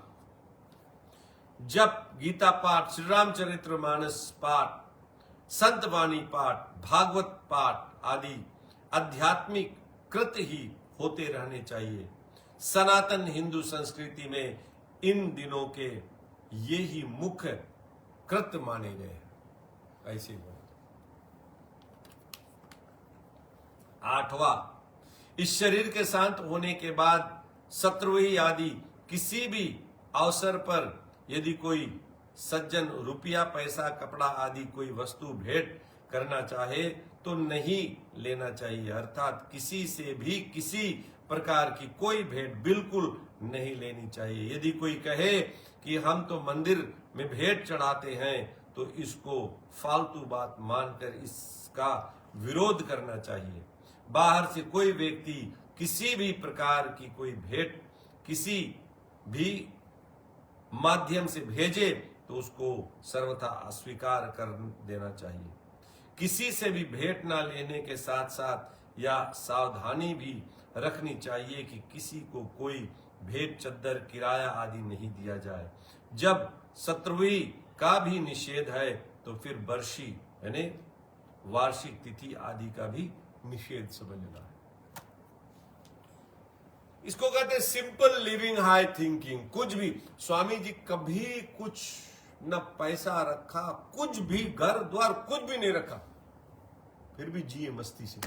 जप, गीता पाठ, श्री रामचरितमानस पाठ, संत वाणी पाठ, भागवत पाठ आदि आध्यात्मिक कृत ही होते रहने चाहिए। सनातन हिंदू संस्कृति में इन दिनों के ये ही मुख्य कृत्य माने गए हैं। ऐसे ही 8वां, इस शरीर के शांत होने के बाद शत्रुही आदि किसी भी अवसर पर यदि कोई सज्जन रुपया, पैसा, कपड़ा आदि कोई वस्तु भेंट करना चाहे तो नहीं लेना चाहिए। अर्थात किसी से भी किसी प्रकार की कोई भेंट बिल्कुल नहीं लेनी चाहिए। यदि कोई कहे कि हम तो मंदिर में भेंट चढ़ाते हैं तो इसको फालतू बात मानकर इसका विरोध करना चाहिए। बाहर से कोई व्यक्ति किसी भी प्रकार की कोई भेंट किसी भी माध्यम से भेजे तो उसको सर्वथा अस्वीकार कर देना चाहिए। किसी से भी भेंट ना लेने के साथ साथ या सावधानी भी रखनी चाहिए कि किसी को कोई भेंट, चद्दर, किराया आदि नहीं दिया जाए। जब शत्रुही का भी निषेध है तो फिर वर्षी यानी वार्षिक तिथि आदि का भी निषेध समझना है। इसको कहते हैं सिंपल लिविंग, हाई थिंकिंग। कुछ भी, स्वामी जी कभी कुछ न पैसा रखा, कुछ भी घर द्वार कुछ भी नहीं रखा, फिर भी जिए मस्ती से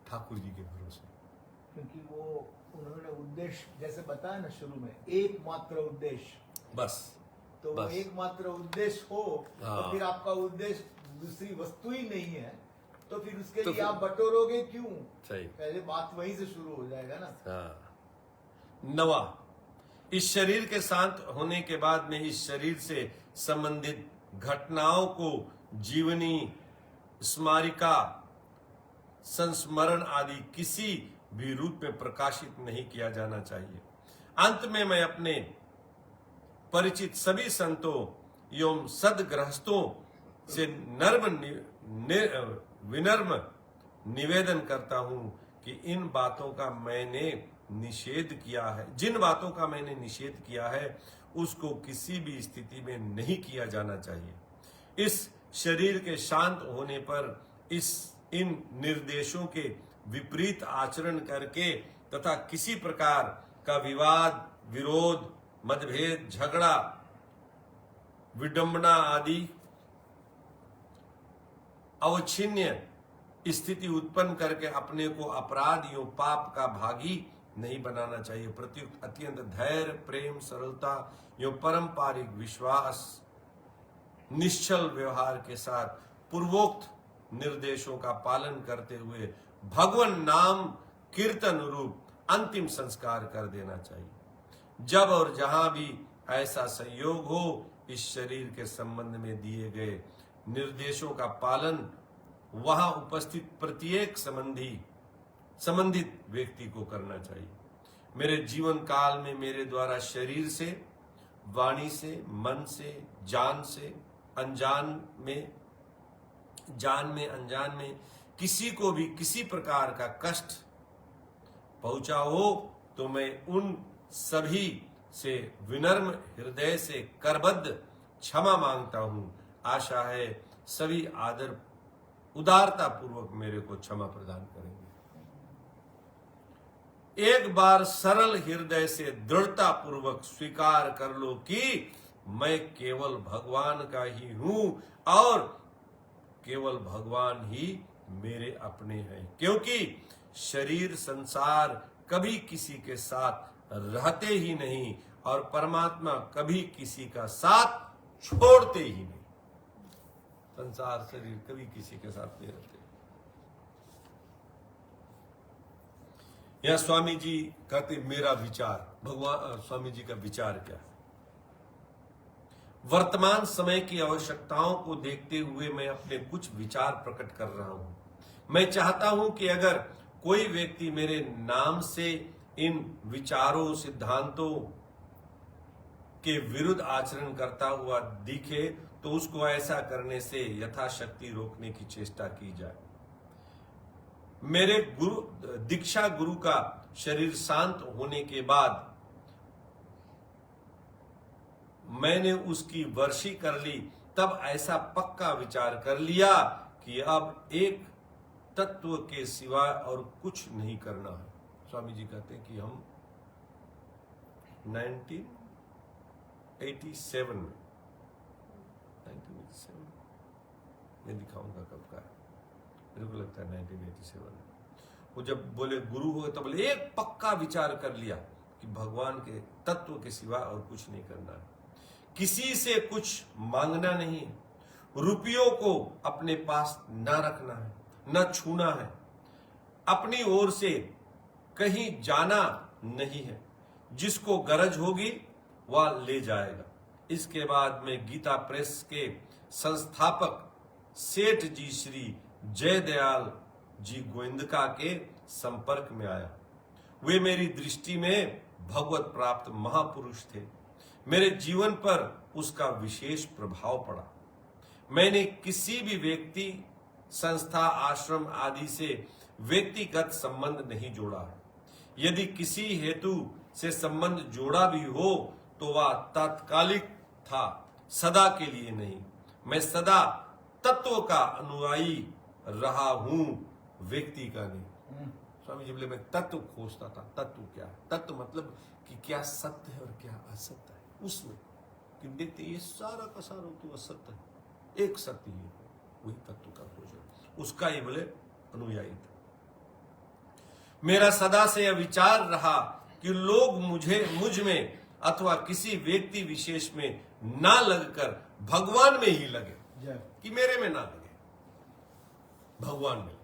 ठाकुर जी के भरोसे। क्योंकि वो उन्होंने उद्देश्य जैसे बताया ना शुरू में, एकमात्र उद्देश्य, बस तो वो एकमात्र उद्देश्य हो तो फिर आपका उद्देश्य दूसरी वस्तु ही नहीं है तो फिर उसके लिए आप बटोरोगे क्यों? सही, पहले बात वहीं से शुरू हो जाएगा ना। 9वां, इस शरीर के शांत होने के बाद में इस शरीर से संबंधित घटनाओं को जीवनी, स्मारिका, संस्मरण आदि किसी भी रूप में प्रकाशित नहीं किया जाना चाहिए। अंत में मैं अपने परिचित सभी संतों एवं सदगृहस्थों से विनम्र निवेदन करता हूं कि इन बातों का मैंने निषेध किया है, जिन बातों का मैंने निषेध किया है उसको किसी भी स्थिति में नहीं किया जाना चाहिए। इस शरीर के शांत होने पर इन निर्देशों के विपरीत आचरण करके तथा किसी प्रकार का विवाद, विरोध, मतभेद, झगड़ा, विडंबना आदि अवच्छिन्न स्थिति उत्पन्न करके अपने को अपराध एवं पाप का भागी नहीं बनाना चाहिए। प्रत्युत अत्यंत धैर्य, प्रेम, सरलता एवं पारंपरिक विश्वास, निश्चल व्यवहार के साथ पूर्वोक्त निर्देशों का पालन करते हुए भगवान नाम कीर्तन रूप अंतिम संस्कार कर देना चाहिए। जब और जहां भी ऐसा संयोग हो इस शरीर के संबंध में दिए गए निर्देशों का पालन वहां उपस्थित प्रत्येक संबंधित व्यक्ति को करना चाहिए। मेरे जीवन काल में मेरे द्वारा शरीर से, वाणी से, मन से, जान से, अनजान में किसी को भी किसी प्रकार का कष्ट पहुंचा हो तो मैं उन सभी से विनम्र हृदय से करबद्ध क्षमा मांगता हूं। आशा है सभी उदारता पूर्वक मेरे को क्षमा प्रदान करेंगे। एक बार सरल हृदय से दृढ़ता पूर्वक स्वीकार कर लो कि मैं केवल भगवान का ही हूं और केवल भगवान ही मेरे अपने हैं, क्योंकि शरीर संसार कभी किसी के साथ रहते ही नहीं और परमात्मा कभी किसी का साथ छोड़ते ही नहीं। संसार, शरीर कभी किसी के साथ नहीं रहते। यह स्वामी जी कहते मेरा विचार, भगवान स्वामी जी का विचार क्या है? वर्तमान समय की आवश्यकताओं को देखते हुए मैं अपने कुछ विचार प्रकट कर रहा हूं। मैं चाहता हूं कि अगर कोई व्यक्ति मेरे नाम से इन विचारों, सिद्धांतों के विरुद्ध आचरण करता हुआ दिखे तो उसको ऐसा करने से यथाशक्ति रोकने की चेष्टा की जाए। मेरे दीक्षा गुरु का शरीर शांत होने के बाद मैंने उसकी वर्षी कर ली, तब ऐसा पक्का विचार कर लिया कि अब एक तत्व के सिवाय और कुछ नहीं करना है। स्वामी जी कहते हैं कि हम 1987 में, 1987 मैं दिखाऊंगा कब का है, मेरे को लगता है 1987 में, वो जब बोले गुरु हो तो बोले एक पक्का विचार कर लिया कि भगवान के तत्व के सिवा और कुछ नहीं करना है, किसी से कुछ मांगना नहीं है, रुपयों को अपने पास न रखना है, न छूना है, अपनी ओर से कहीं जाना नहीं है, जिसको गरज होगी वह ले जाएगा। इसके बाद में गीता प्रेस के संस्थापक सेठ जी श्री जयदयाल जी गोविंदका के संपर्क में आया। वे मेरी दृष्टि में भगवत प्राप्त महापुरुष थे। मेरे जीवन पर उसका विशेष प्रभाव पड़ा। मैंने किसी भी व्यक्ति, संस्था, आश्रम आदि से व्यक्तिगत संबंध नहीं जोड़ा है। यदि किसी हेतु से संबंध जोड़ा भी हो तो वह तात्कालिक था, सदा के लिए नहीं। मैं सदा तत्व का अनुयायी रहा हूं, व्यक्ति का नहीं। स्वामी जी बोले मैं तत्व खोजता था। तत्व क्या है? तत्व मतलब कि क्या सत्य है और क्या असत्य है, उसमें कि देखते ये सारा का सारा तो असत्य है, एक सत्य ही है, वही तत्व का खोज, उसका ही बोले अनुयायी था। मेरा सदा से यह विचार रहा कि लोग मुझ में अथवा किसी व्यक्ति विशेष में ना लगकर भगवान में ही लगे, कि मेरे में ना लगे, भगवान में लगे।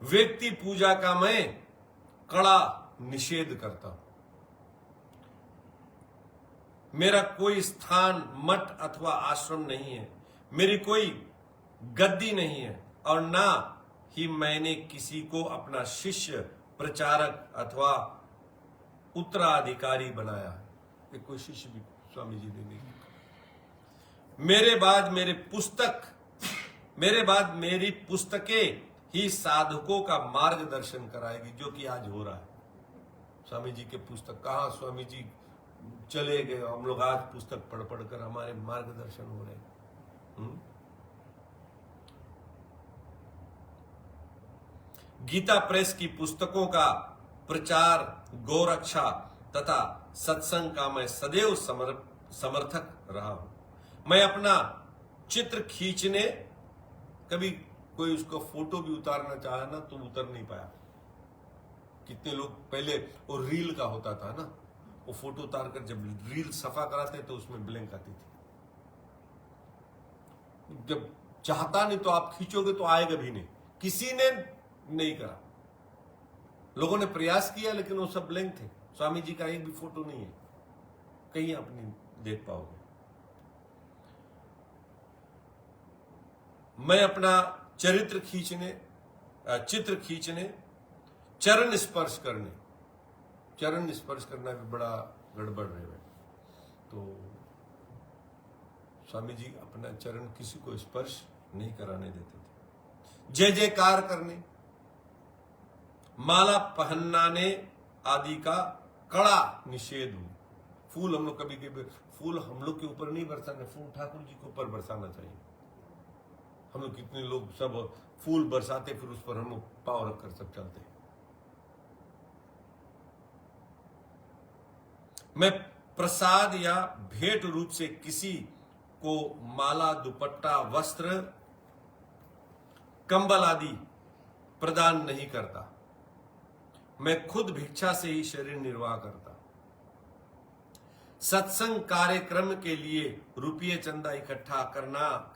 व्यक्ति पूजा का मैं कड़ा निषेध करता हूं। मेरा कोई स्थान, मठ अथवा आश्रम नहीं है, मेरी कोई गद्दी नहीं है, और ना ही मैंने किसी को अपना शिष्य, प्रचारक अथवा उत्तराधिकारी बनाया है। ये कोई शिष्य भी स्वामी जी ने नहीं किया। मेरे बाद मेरी पुस्तकें ही साधकों का मार्गदर्शन कराएगी, जो कि आज हो रहा है। स्वामी जी के पुस्तक कहाँ, स्वामी जी चले गए, हम लोग आज पुस्तक पढ़ कर हमारे मार्गदर्शन हो रहे हैं। गीता प्रेस की पुस्तकों का प्रचार, गौरक्षा तथा सत्संग का मैं सदैव समर्थक रहा हूं। मैं अपना चित्र खींचने, कभी कोई उसको फोटो भी उतारना चाहा ना तो उतर नहीं पाया। कितने लोग पहले वो रील का होता था ना, वो फोटो उतार कर जब रील सफा कराते तो उसमें ब्लैंक आती थी। जब चाहता नहीं तो आप खींचोगे तो आएगा भी नहीं। किसी ने नहीं करा, लोगों ने प्रयास किया लेकिन वो सब ब्लैंक थे। स्वामी जी का एक भी फोटो नहीं है, कहीं आप नहीं देख पाओगे। मैं अपना चित्र खींचने, चरण स्पर्श करना भी बड़ा गड़बड़ रहे। तो स्वामी जी अपना चरण किसी को स्पर्श नहीं कराने देते थे। जय जयकार करने, माला पहनाने आदि का कड़ा निषेध हो। फूल हम लोग कभी फूल हम लोग के ऊपर नहीं बरसाना, फूल ठाकुर जी के ऊपर बरसाना चाहिए। हम लोग कितने लोग सब फूल बरसाते, फिर उस पर हम लोग पाँव रखकर सब चलते हैं। मैं प्रसाद या भेंट रूप से किसी को माला, दुपट्टा, वस्त्र, कंबल आदि प्रदान नहीं करता। मैं खुद भिक्षा से ही शरीर निर्वाह करता। सत्संग कार्यक्रम के लिए रुपये चंदा इकट्ठा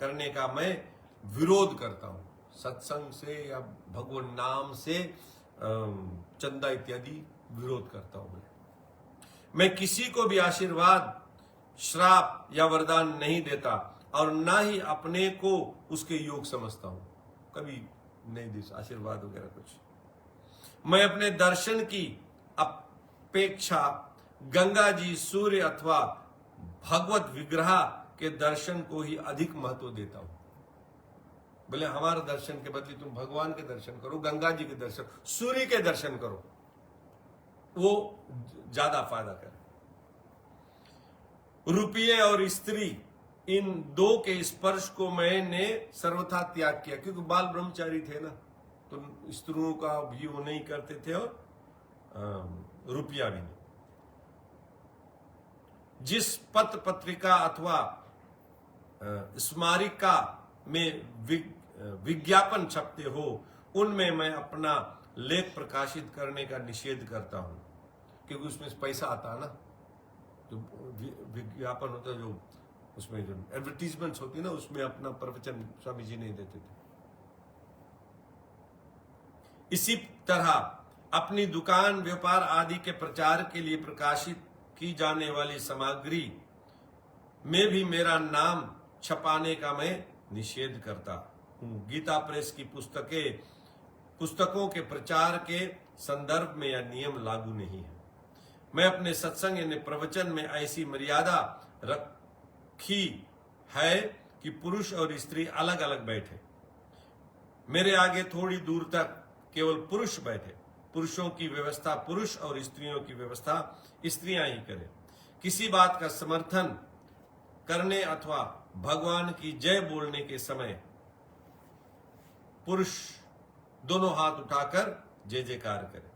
करने का मैं विरोध करता हूं। सत्संग से या भगवान नाम से चंदा इत्यादि विरोध करता हूं। मैं किसी को भी आशीर्वाद, श्राप या वरदान नहीं देता और ना ही अपने को उसके योग समझता हूं। कभी नहीं दे आशीर्वाद वगैरह कुछ। मैं अपने दर्शन की अपेक्षा गंगा जी, सूर्य अथवा भगवत विग्रह के दर्शन को ही अधिक महत्व देता हूं। बोले हमारे दर्शन के बदले तुम भगवान के दर्शन करो, गंगा जी के दर्शन, सूर्य के दर्शन करो, वो ज्यादा फायदा करे। रुपये और स्त्री, इन दो के स्पर्श को मैंने सर्वथा त्याग किया, क्योंकि बाल ब्रह्मचारी थे ना, तो स्त्रियों का भी वो नहीं करते थे और रुपया भी नहीं। जिस पत्र पत्रिका अथवा स्मारिका में विज्ञापन छपते हो, उनमें मैं अपना लेख प्रकाशित करने का निषेध करता हूं, क्योंकि उसमें पैसा आता है ना, जो विज्ञापन होता है, जो उसमें जो एडवर्टीजमेंट्स होती है ना, उसमें अपना प्रवचन स्वामी जी नहीं देते थे। इसी तरह अपनी दुकान, व्यापार आदि के प्रचार के लिए प्रकाशित की जाने वाली सामग्री में भी मेरा नाम छपाने का मैं निषेध करता हूं। गीता प्रेस की पुस्तकों के प्रचार के संदर्भ में यह नियम लागू नहीं है। मैं अपने सत्संग यानी प्रवचन में ऐसी मर्यादा रखी है कि पुरुष और स्त्री अलग अलग बैठे। मेरे आगे थोड़ी दूर तक केवल पुरुष बैठे। पुरुषों की व्यवस्था पुरुष और स्त्रियों की व्यवस्था स्त्रियां ही करें। किसी बात का समर्थन करने अथवा भगवान की जय बोलने के समय पुरुष दोनों हाथ उठाकर जय जयकार करें।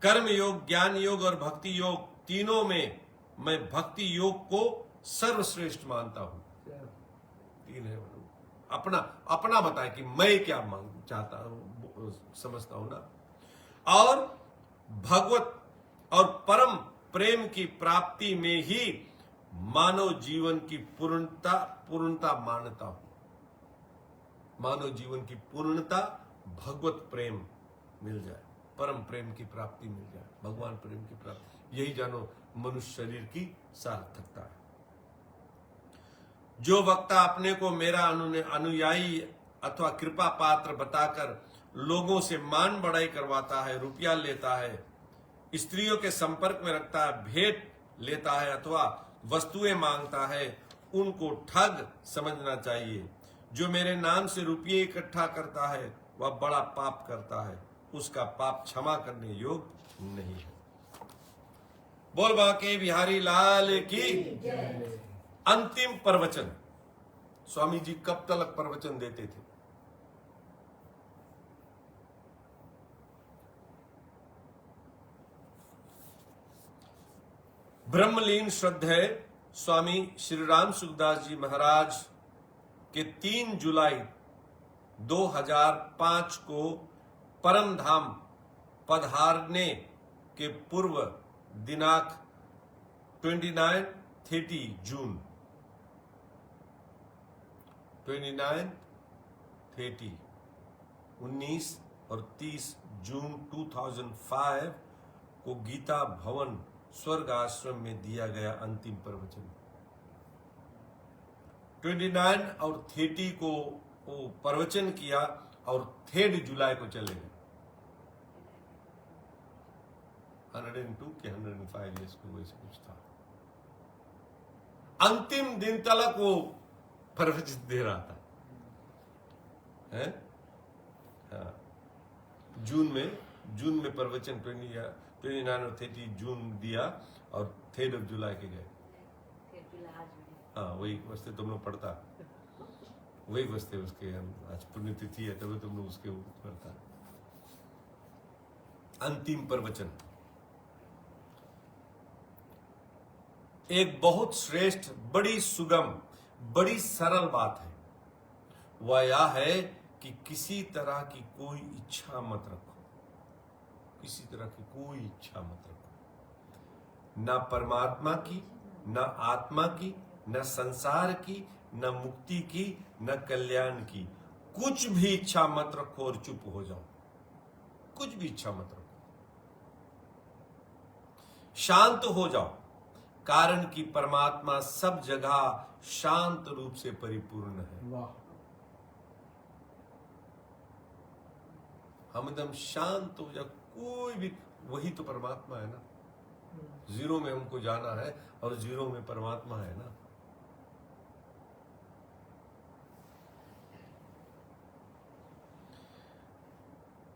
कर्म योग, ज्ञान योग और भक्ति योग, तीनों में मैं भक्ति योग को सर्वश्रेष्ठ मानता हूं। तीन है, अपना बताए कि मैं क्या चाहता हूं, समझता हूं ना। और भगवत और परम प्रेम की प्राप्ति में ही मानव जीवन की पूर्णता मानता हूं। मानव जीवन की पूर्णता भगवत प्रेम मिल जाए, परम प्रेम की प्राप्ति मिल जाए, भगवान प्रेम की प्राप्ति, यही जानो मनुष्य शरीर की सार्थकता है। जो वक्ता अपने को मेरा अनुयायी अथवा कृपा पात्र बताकर लोगों से मान बढ़ाई करवाता है, रुपया लेता है, स्त्रियों के संपर्क में रखता है, भेंट लेता है अथवा वस्तुएं मांगता है, उनको ठग समझना चाहिए। जो मेरे नाम से रुपये इकट्ठा करता है वह बड़ा पाप करता है, उसका पाप क्षमा करने योग्य नहीं है। बोल बाके बिहारी लाल की। अंतिम प्रवचन। स्वामी जी कब तक प्रवचन देते थे? ब्रह्मलीन श्रद्धेय स्वामी श्री राम सुखदास जी महाराज के 3 जुलाई 2005 को परम धाम पधारने के पूर्व दिनांक 29-30 जून 19 और 30 जून 2005 को गीता भवन स्वर्ग आश्रम में दिया गया अंतिम प्रवचन। 29 और 30 को वो प्रवचन किया और 3 जुलाई को चले गए। 102 के 105 ईयर्स को वैसे कुछ था। अंतिम दिन तक वो प्रवचन दे रहा था, है? हाँ। जून में प्रवचन 29 और 30 जून दिया और 3 जुलाई के गए। हाँ, वही वस्ते तुम लोग पढ़ता, वही वस्ते उसके आज पुण्यतिथि है, तभी तुम लोग उसके पढ़ता। अंतिम प्रवचन एक बहुत श्रेष्ठ, बड़ी सुगम, बड़ी सरल बात है। वह यह है कि किसी तरह की कोई इच्छा मत रखो, किसी तरह की कोई इच्छा मत रखो, न परमात्मा की, न आत्मा की, न संसार की, न मुक्ति की, न कल्याण की। कुछ भी इच्छा मत रखो और चुप हो जाओ। कुछ भी इच्छा मत रखो, शांत हो जाओ, कारण कि परमात्मा सब जगह शांत रूप से परिपूर्ण है। वाह। हम एकदम शांत हो जाओ, कोई भी, वही तो परमात्मा है ना। जीरो में हमको जाना है और जीरो में परमात्मा है ना।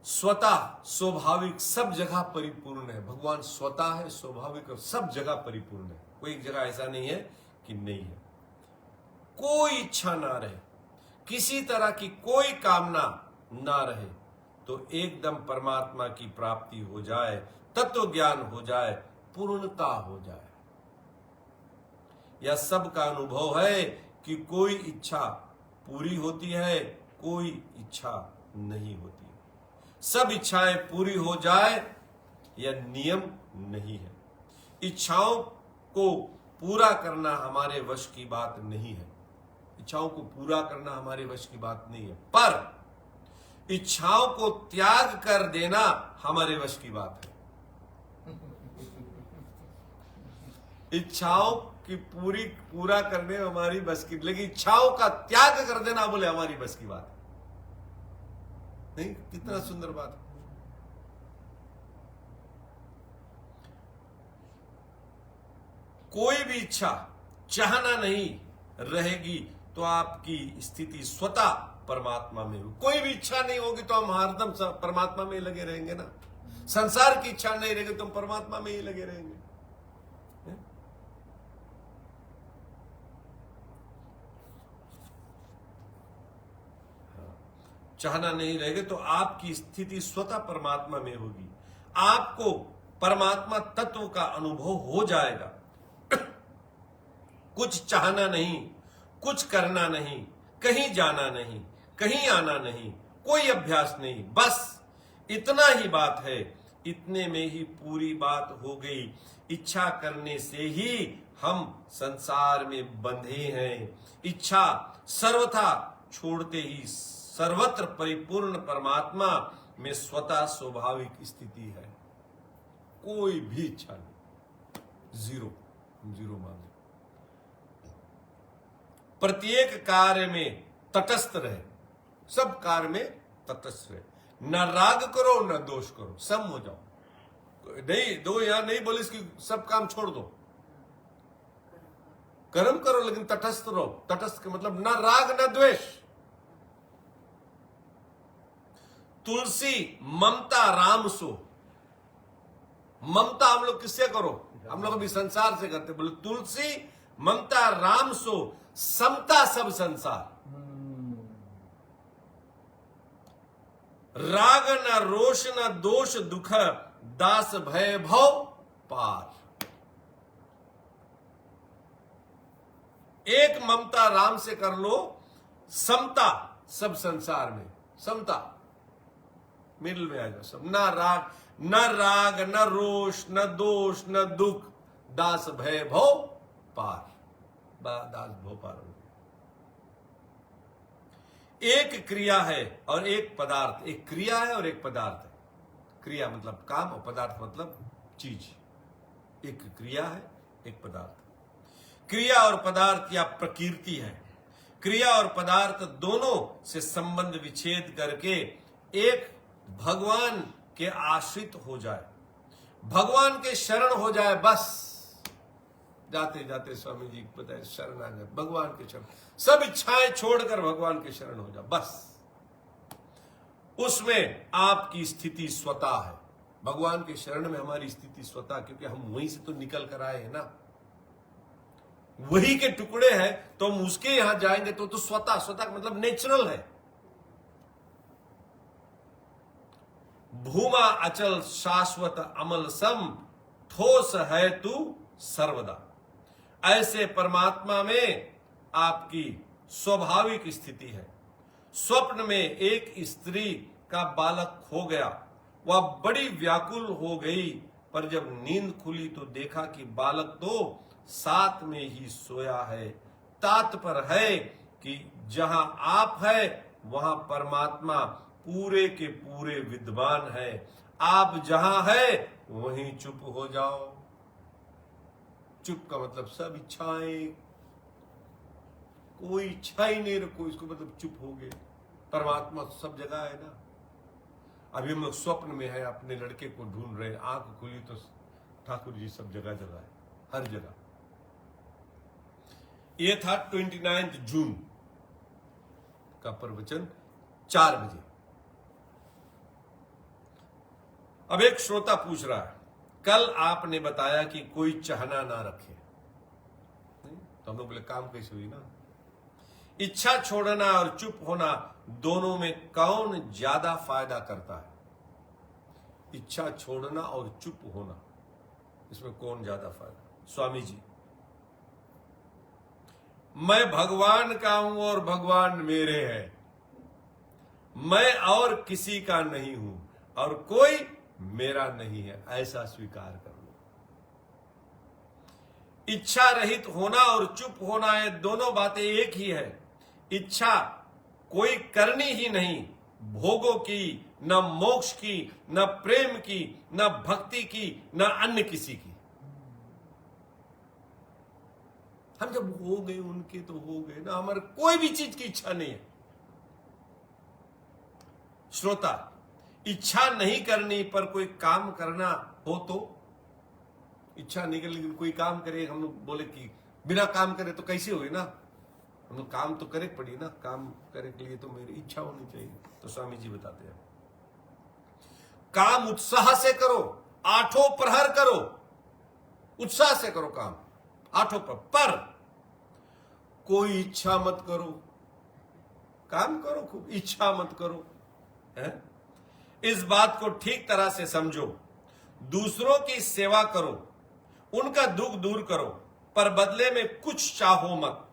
स्वतः स्वाभाविक सब जगह परिपूर्ण है। भगवान स्वतः है, स्वाभाविक और सब जगह परिपूर्ण है। कोई जगह ऐसा नहीं है कि नहीं है। कोई इच्छा ना रहे, किसी तरह की कोई कामना ना रहे, तो एकदम परमात्मा की प्राप्ति हो जाए, तत्व ज्ञान हो जाए, पूर्णता हो जाए। यह सब का अनुभव है कि कोई इच्छा पूरी होती है, कोई इच्छा नहीं होती। सब इच्छाएं पूरी हो जाए यह नियम नहीं है। इच्छाओं को पूरा करना हमारे वश की बात नहीं है। इच्छाओं को पूरा करना हमारे वश की बात नहीं है, पर इच्छाओं को त्याग कर देना हमारे वश की बात है। इच्छाओं की पूरा करने में हमारी बस की, लेकिन इच्छाओं का त्याग कर देना बोले हमारी बस की बात है। नहीं, कितना सुंदर बात है। कोई भी इच्छा चाहना नहीं रहेगी तो आपकी स्थिति स्वतः परमात्मा में हो। कोई भी इच्छा नहीं होगी तो हम हरदम परमात्मा में ही लगे रहेंगे ना। संसार की इच्छा नहीं रहेगी तो हम परमात्मा में ही लगे रहेंगे। चाहना नहीं रहेगा तो आपकी स्थिति स्वतः परमात्मा में होगी। आपको परमात्मा तत्व का अनुभव हो जाएगा। कुछ चाहना नहीं, कुछ करना नहीं, कहीं जाना नहीं, कहीं आना नहीं, कोई अभ्यास नहीं, बस इतना ही बात है। इतने में ही पूरी बात हो गई। इच्छा करने से ही हम संसार में बंधे हैं। इच्छा सर्वथा छोड़ते ही सर्वत्र परिपूर्ण परमात्मा में स्वतः स्वाभाविक स्थिति है। कोई भी इच्छा नहीं, जीरो मांगे। प्रत्येक कार्य में तटस्थ रहे, सब कार्य में तटस्थ रहे। न राग करो न दोष करो, सम हो जाओ। नहीं दो यहां नहीं बोले इसकी सब काम छोड़ दो, कर्म करो लेकिन तटस्थ रहो। तटस्थ का मतलब न राग न द्वेष। तुलसी ममता राम सो। ममता हम लोग किससे करो? हम लोग अभी संसार से करते। बोले तुलसी ममता राम सो, समता सब संसार। राग न रोष न दोष दुख, दास भय भव पार। एक ममता राम से कर लो, समता सब संसार में, समता मिडिल में आ जाओ सब। न राग न रोष न दोष न दुख, दास भय भव पार। दास भव पार। एक क्रिया है और एक पदार्थ। एक क्रिया है और एक पदार्थ है। क्रिया मतलब काम और पदार्थ मतलब चीज। एक क्रिया है, एक पदार्थ। क्रिया और पदार्थ या प्रकृति है। क्रिया और पदार्थ दोनों से संबंध विच्छेद करके एक भगवान के आश्रित हो जाए, भगवान के शरण हो जाए। बस जाते जाते स्वामी जी बताए शरण आ जाए, भगवान के शरण। सब इच्छाएं छोड़कर भगवान के शरण हो जाए, बस। उसमें आपकी स्थिति स्वतः है। भगवान के शरण में हमारी स्थिति स्वतः, क्योंकि हम वहीं से तो निकल कर आए हैं ना। वही के टुकड़े हैं तो हम उसके यहां जाएंगे तो स्वतः। स्वतः मतलब नेचुरल है। भूमा अचल शाश्वत अमल सम, ठोस है तू सर्वदा। ऐसे परमात्मा में आपकी स्वाभाविक स्थिति है। स्वप्न में एक स्त्री का बालक खो गया। वह बड़ी व्याकुल हो गई, पर जब नींद खुली तो देखा कि बालक तो साथ में ही सोया है। तात्पर्य है कि जहां आप है वहां परमात्मा पूरे के पूरे विद्वान है। आप जहां है वहीं चुप हो जाओ। चुप का मतलब सब इच्छाएं, कोई इच्छा ही नहीं रखो, इसको मतलब चुप हो गए। परमात्मा सब जगह है ना। अभी हम लोग स्वप्न में है, अपने लड़के को ढूंढ रहे हैं। आंख खुली तो ठाकुर जी सब जगह जगह है, हर जगह। यह था 29 जून का प्रवचन 4 बजे। अब एक श्रोता पूछ रहा है, कल आपने बताया कि कोई चाहना ना रखे। तो हम लोग बोले काम कैसे हुई ना। इच्छा छोड़ना और चुप होना दोनों में कौन ज्यादा फायदा करता है? इच्छा छोड़ना और चुप होना, इसमें कौन ज्यादा फायदा? स्वामी जी, मैं भगवान का हूं और भगवान मेरे हैं, मैं और किसी का नहीं हूं और कोई मेरा नहीं है, ऐसा स्वीकार कर लो। इच्छा रहित होना और चुप होना, ये दोनों बातें एक ही है। इच्छा कोई करनी ही नहीं, भोगों की, न मोक्ष की, न प्रेम की, न भक्ति की, न अन्य किसी की। हम जब हो गए उनके तो हो गए ना, हमारे कोई भी चीज की इच्छा नहीं है। श्रोता, इच्छा नहीं करनी पर कोई काम करना हो तो, इच्छा नहीं कर लेकिन कोई काम करे, हम लोग बोले कि बिना काम करे तो कैसे हुए ना, हम लोग काम तो करे पड़ी ना, काम करे के लिए तो मेरी इच्छा होनी चाहिए। तो स्वामी जी बताते हैं, काम उत्साह से करो, आठों प्रहर करो, उत्साह से करो काम आठों पर कोई इच्छा मत करो। काम करो खूब, इच्छा मत करो है? इस बात को ठीक तरह से समझो, दूसरों की सेवा करो, उनका दुख दूर करो, पर बदले में कुछ चाहो मत।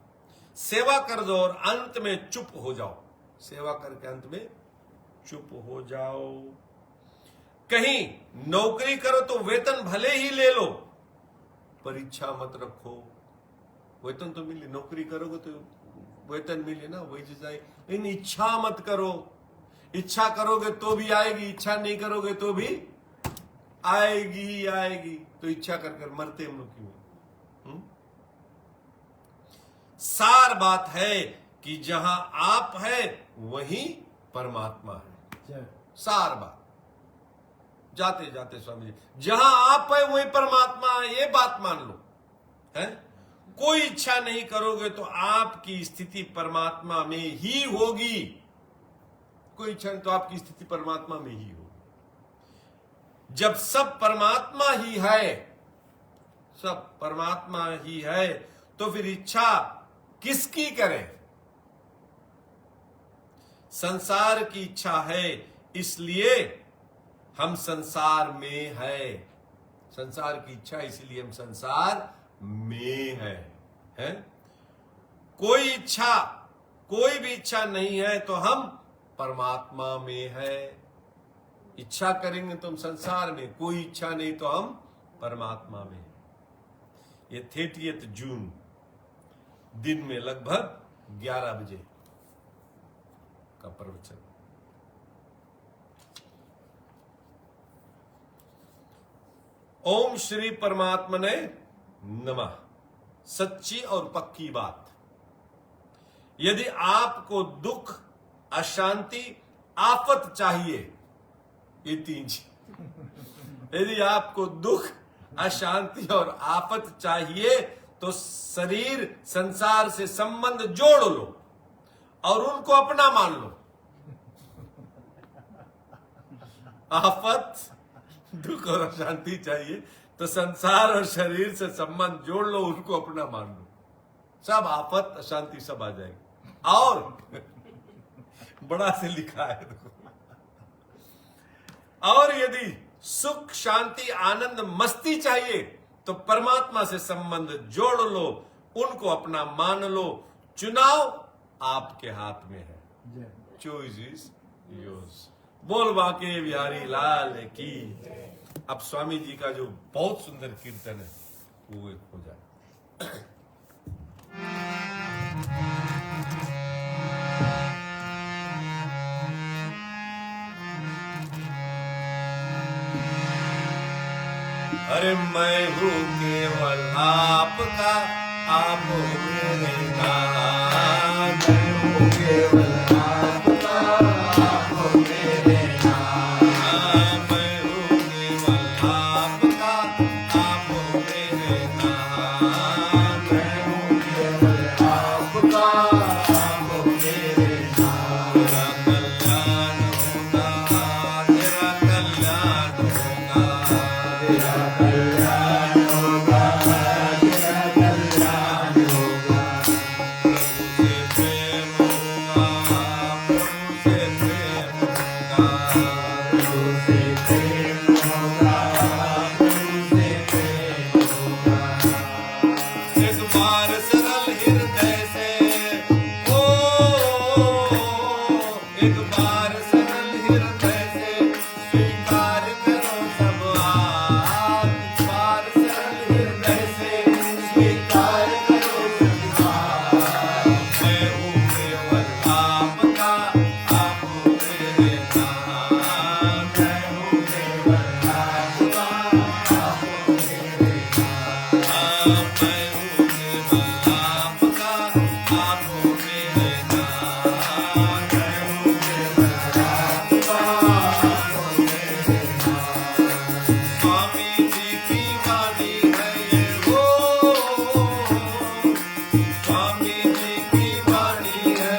सेवा कर दो और अंत में चुप हो जाओ। सेवा करके अंत में चुप हो जाओ। कहीं नौकरी करो तो वेतन भले ही ले लो, पर इच्छा मत रखो। वेतन तो मिले, नौकरी करोगे तो वेतन मिले ना, वही चीज आएगी, लेकिन इच्छा मत करो। इच्छा करोगे तो भी आएगी, इच्छा नहीं करोगे तो भी आएगी आएगी। तो इच्छा कर कर मरते हम लोग क्यों? सार बात है कि जहां आप है वहीं परमात्मा है। सार बात, जाते जाते स्वामी जी, जहां आप है वहीं परमात्मा है, ये बात मान लो है। कोई इच्छा नहीं करोगे तो आपकी स्थिति परमात्मा में ही होगी। कोई इच्छा नहीं तो आपकी स्थिति परमात्मा में ही होगी। जब सब परमात्मा ही है, सब परमात्मा ही है, तो फिर इच्छा किसकी करें? संसार की इच्छा है, इसलिए हम संसार में है। संसार की इच्छा, इसलिए हम संसार में है? कोई इच्छा, कोई भी इच्छा नहीं है तो हम परमात्मा में है। इच्छा करेंगे तो हम संसार में, कोई इच्छा नहीं तो हम परमात्मा में। ये 30 जून दिन में लगभग 11 बजे का प्रवचन। ओम श्री परमात्मने नमः। सच्ची और पक्की बात, यदि आपको दुख, अशांति, आफत चाहिए, ये 3 चीज, यदि आपको दुख, अशांति और आफत चाहिए तो शरीर, संसार से संबंध जोड़ लो और उनको अपना मान लो। आफत, दुख और अशांति चाहिए तो संसार और शरीर से संबंध जोड़ लो, उनको अपना मान लो, सब आफत, अशांति सब आ जाएगी। और बड़ा से लिखा है देखो, और यदि सुख, शांति, आनंद, मस्ती चाहिए तो परमात्मा से संबंध जोड़ लो, उनको अपना मान लो। चुनाव आपके हाथ में है। Choice is yours. बोल बाके बिहारी लाल की। अब स्वामी जी का जो बहुत सुंदर कीर्तन है वो एक हो जाए। अरे मैं हूँ केवल आपका, आप हो मेरे नाम। मैं हूँ केवल आपका, आप हो मेरे नाम। मैं हूँ केवल आपका, आप हो मेरे नाम। मैं हूँ केवल आपका, आप हो मेरे नाम। तेरा कल्याण होगा, तेरा कल्याण होगा, तेरा कल्याण होगा, तेरा कल्याण होगा। एक बार सरल हृदय से स्वीकार करो सब हाथ, एक बार सरल हृदय से स्वीकार करो सब हाथ। मैं हूँ केवल आपका, आप हो मेरे नाथ। मैं हूँ केवल आपका, आप हो मेरे नाथ। मैं हूँ केवल आपका, आप हो मेरे नाथ। मैं हूँ केवल आपका, आप हो मेरे नाथ। स्वामी जी की वाणी है ये हो, स्वामी जी की वाणी है,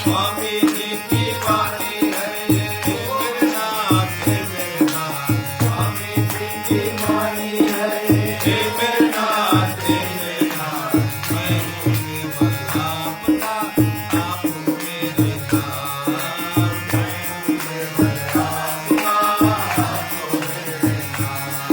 स्वामी जी की वाणी है ये मेरे नाथ, हे मेरे नाथ। स्वामी जी की वाणी है ये मेरे नाथ, हे मेरे नाथ। मैं हूँ केवल आपका, आप हो मेरे नाथ। मैं हूँ केवल आपका, आप हो मेरे नाथ।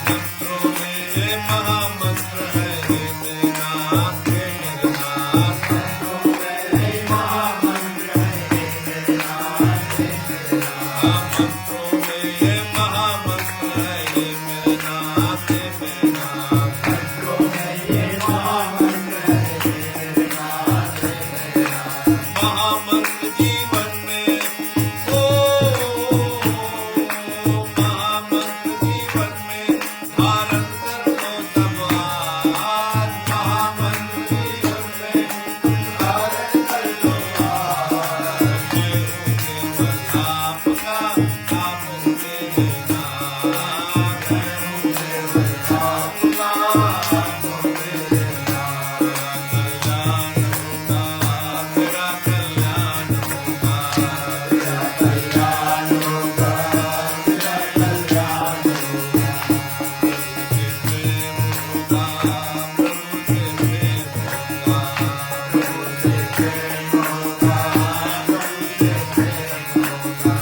मंत्रों में ये महामंत्र है ये मेरे नाथ, हे मेरे नाथ। मंत्रों में ये महामंत्र है ये मेरे नाथ, हे मेरे नाथ। मंत्रों में ये महामंत्र है ये मेरे नाथ, हे मेरे नाथ। मंत्रों में ये महामंत्र है ये मेरे नाथ, हे मेरे नाथ। महामंत्र जीवन में ओ महामंत्र जीवन में धारण कर लो सब आज। महामंत्र जीवन में धारण कर लो आज। मैं हूँ केवल आपका, आप हो मेरे नाथ। मैं हूँ केवल आपका, आप हो मेरे नाथ। कल्याण होगा, तेरा कल्याण होगा, तेरा कल्याण होगा, तेरा कल्याण होगा। प्रभु से प्रेम होगा, प्रभु से प्रेम होगा, प्रभु से प्रेम होगा, प्रभु से प्रेम होगा।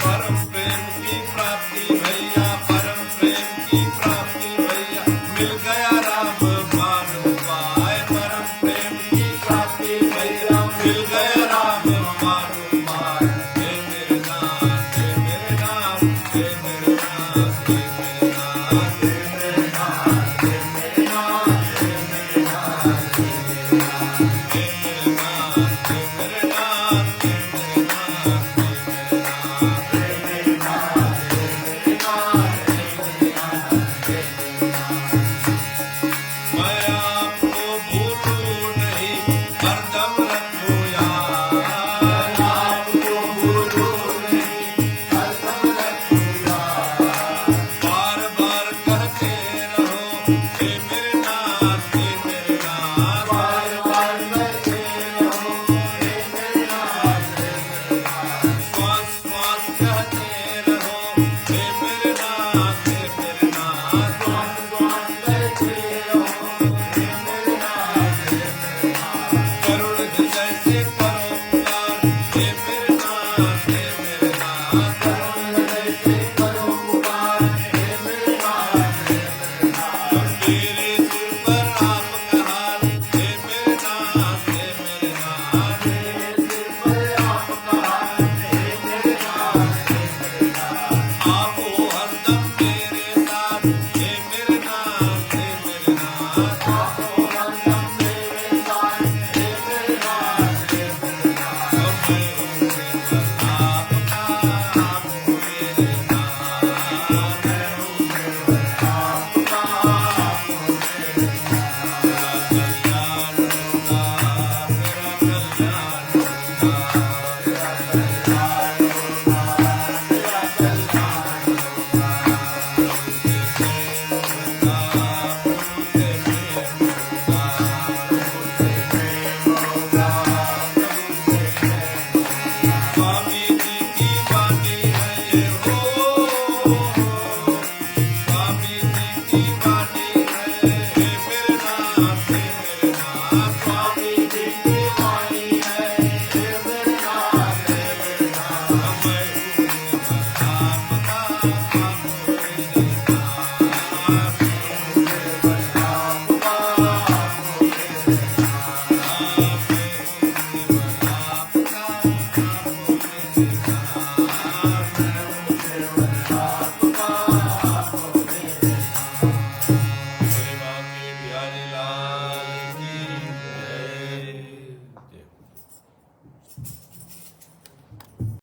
परम प्रेम की प्राप्ति भैया, परम प्रेम की प्राप्ति भैया, मिल गया राम भान उपाय। परम प्रेम की प्राप्ति भैया, मिल गया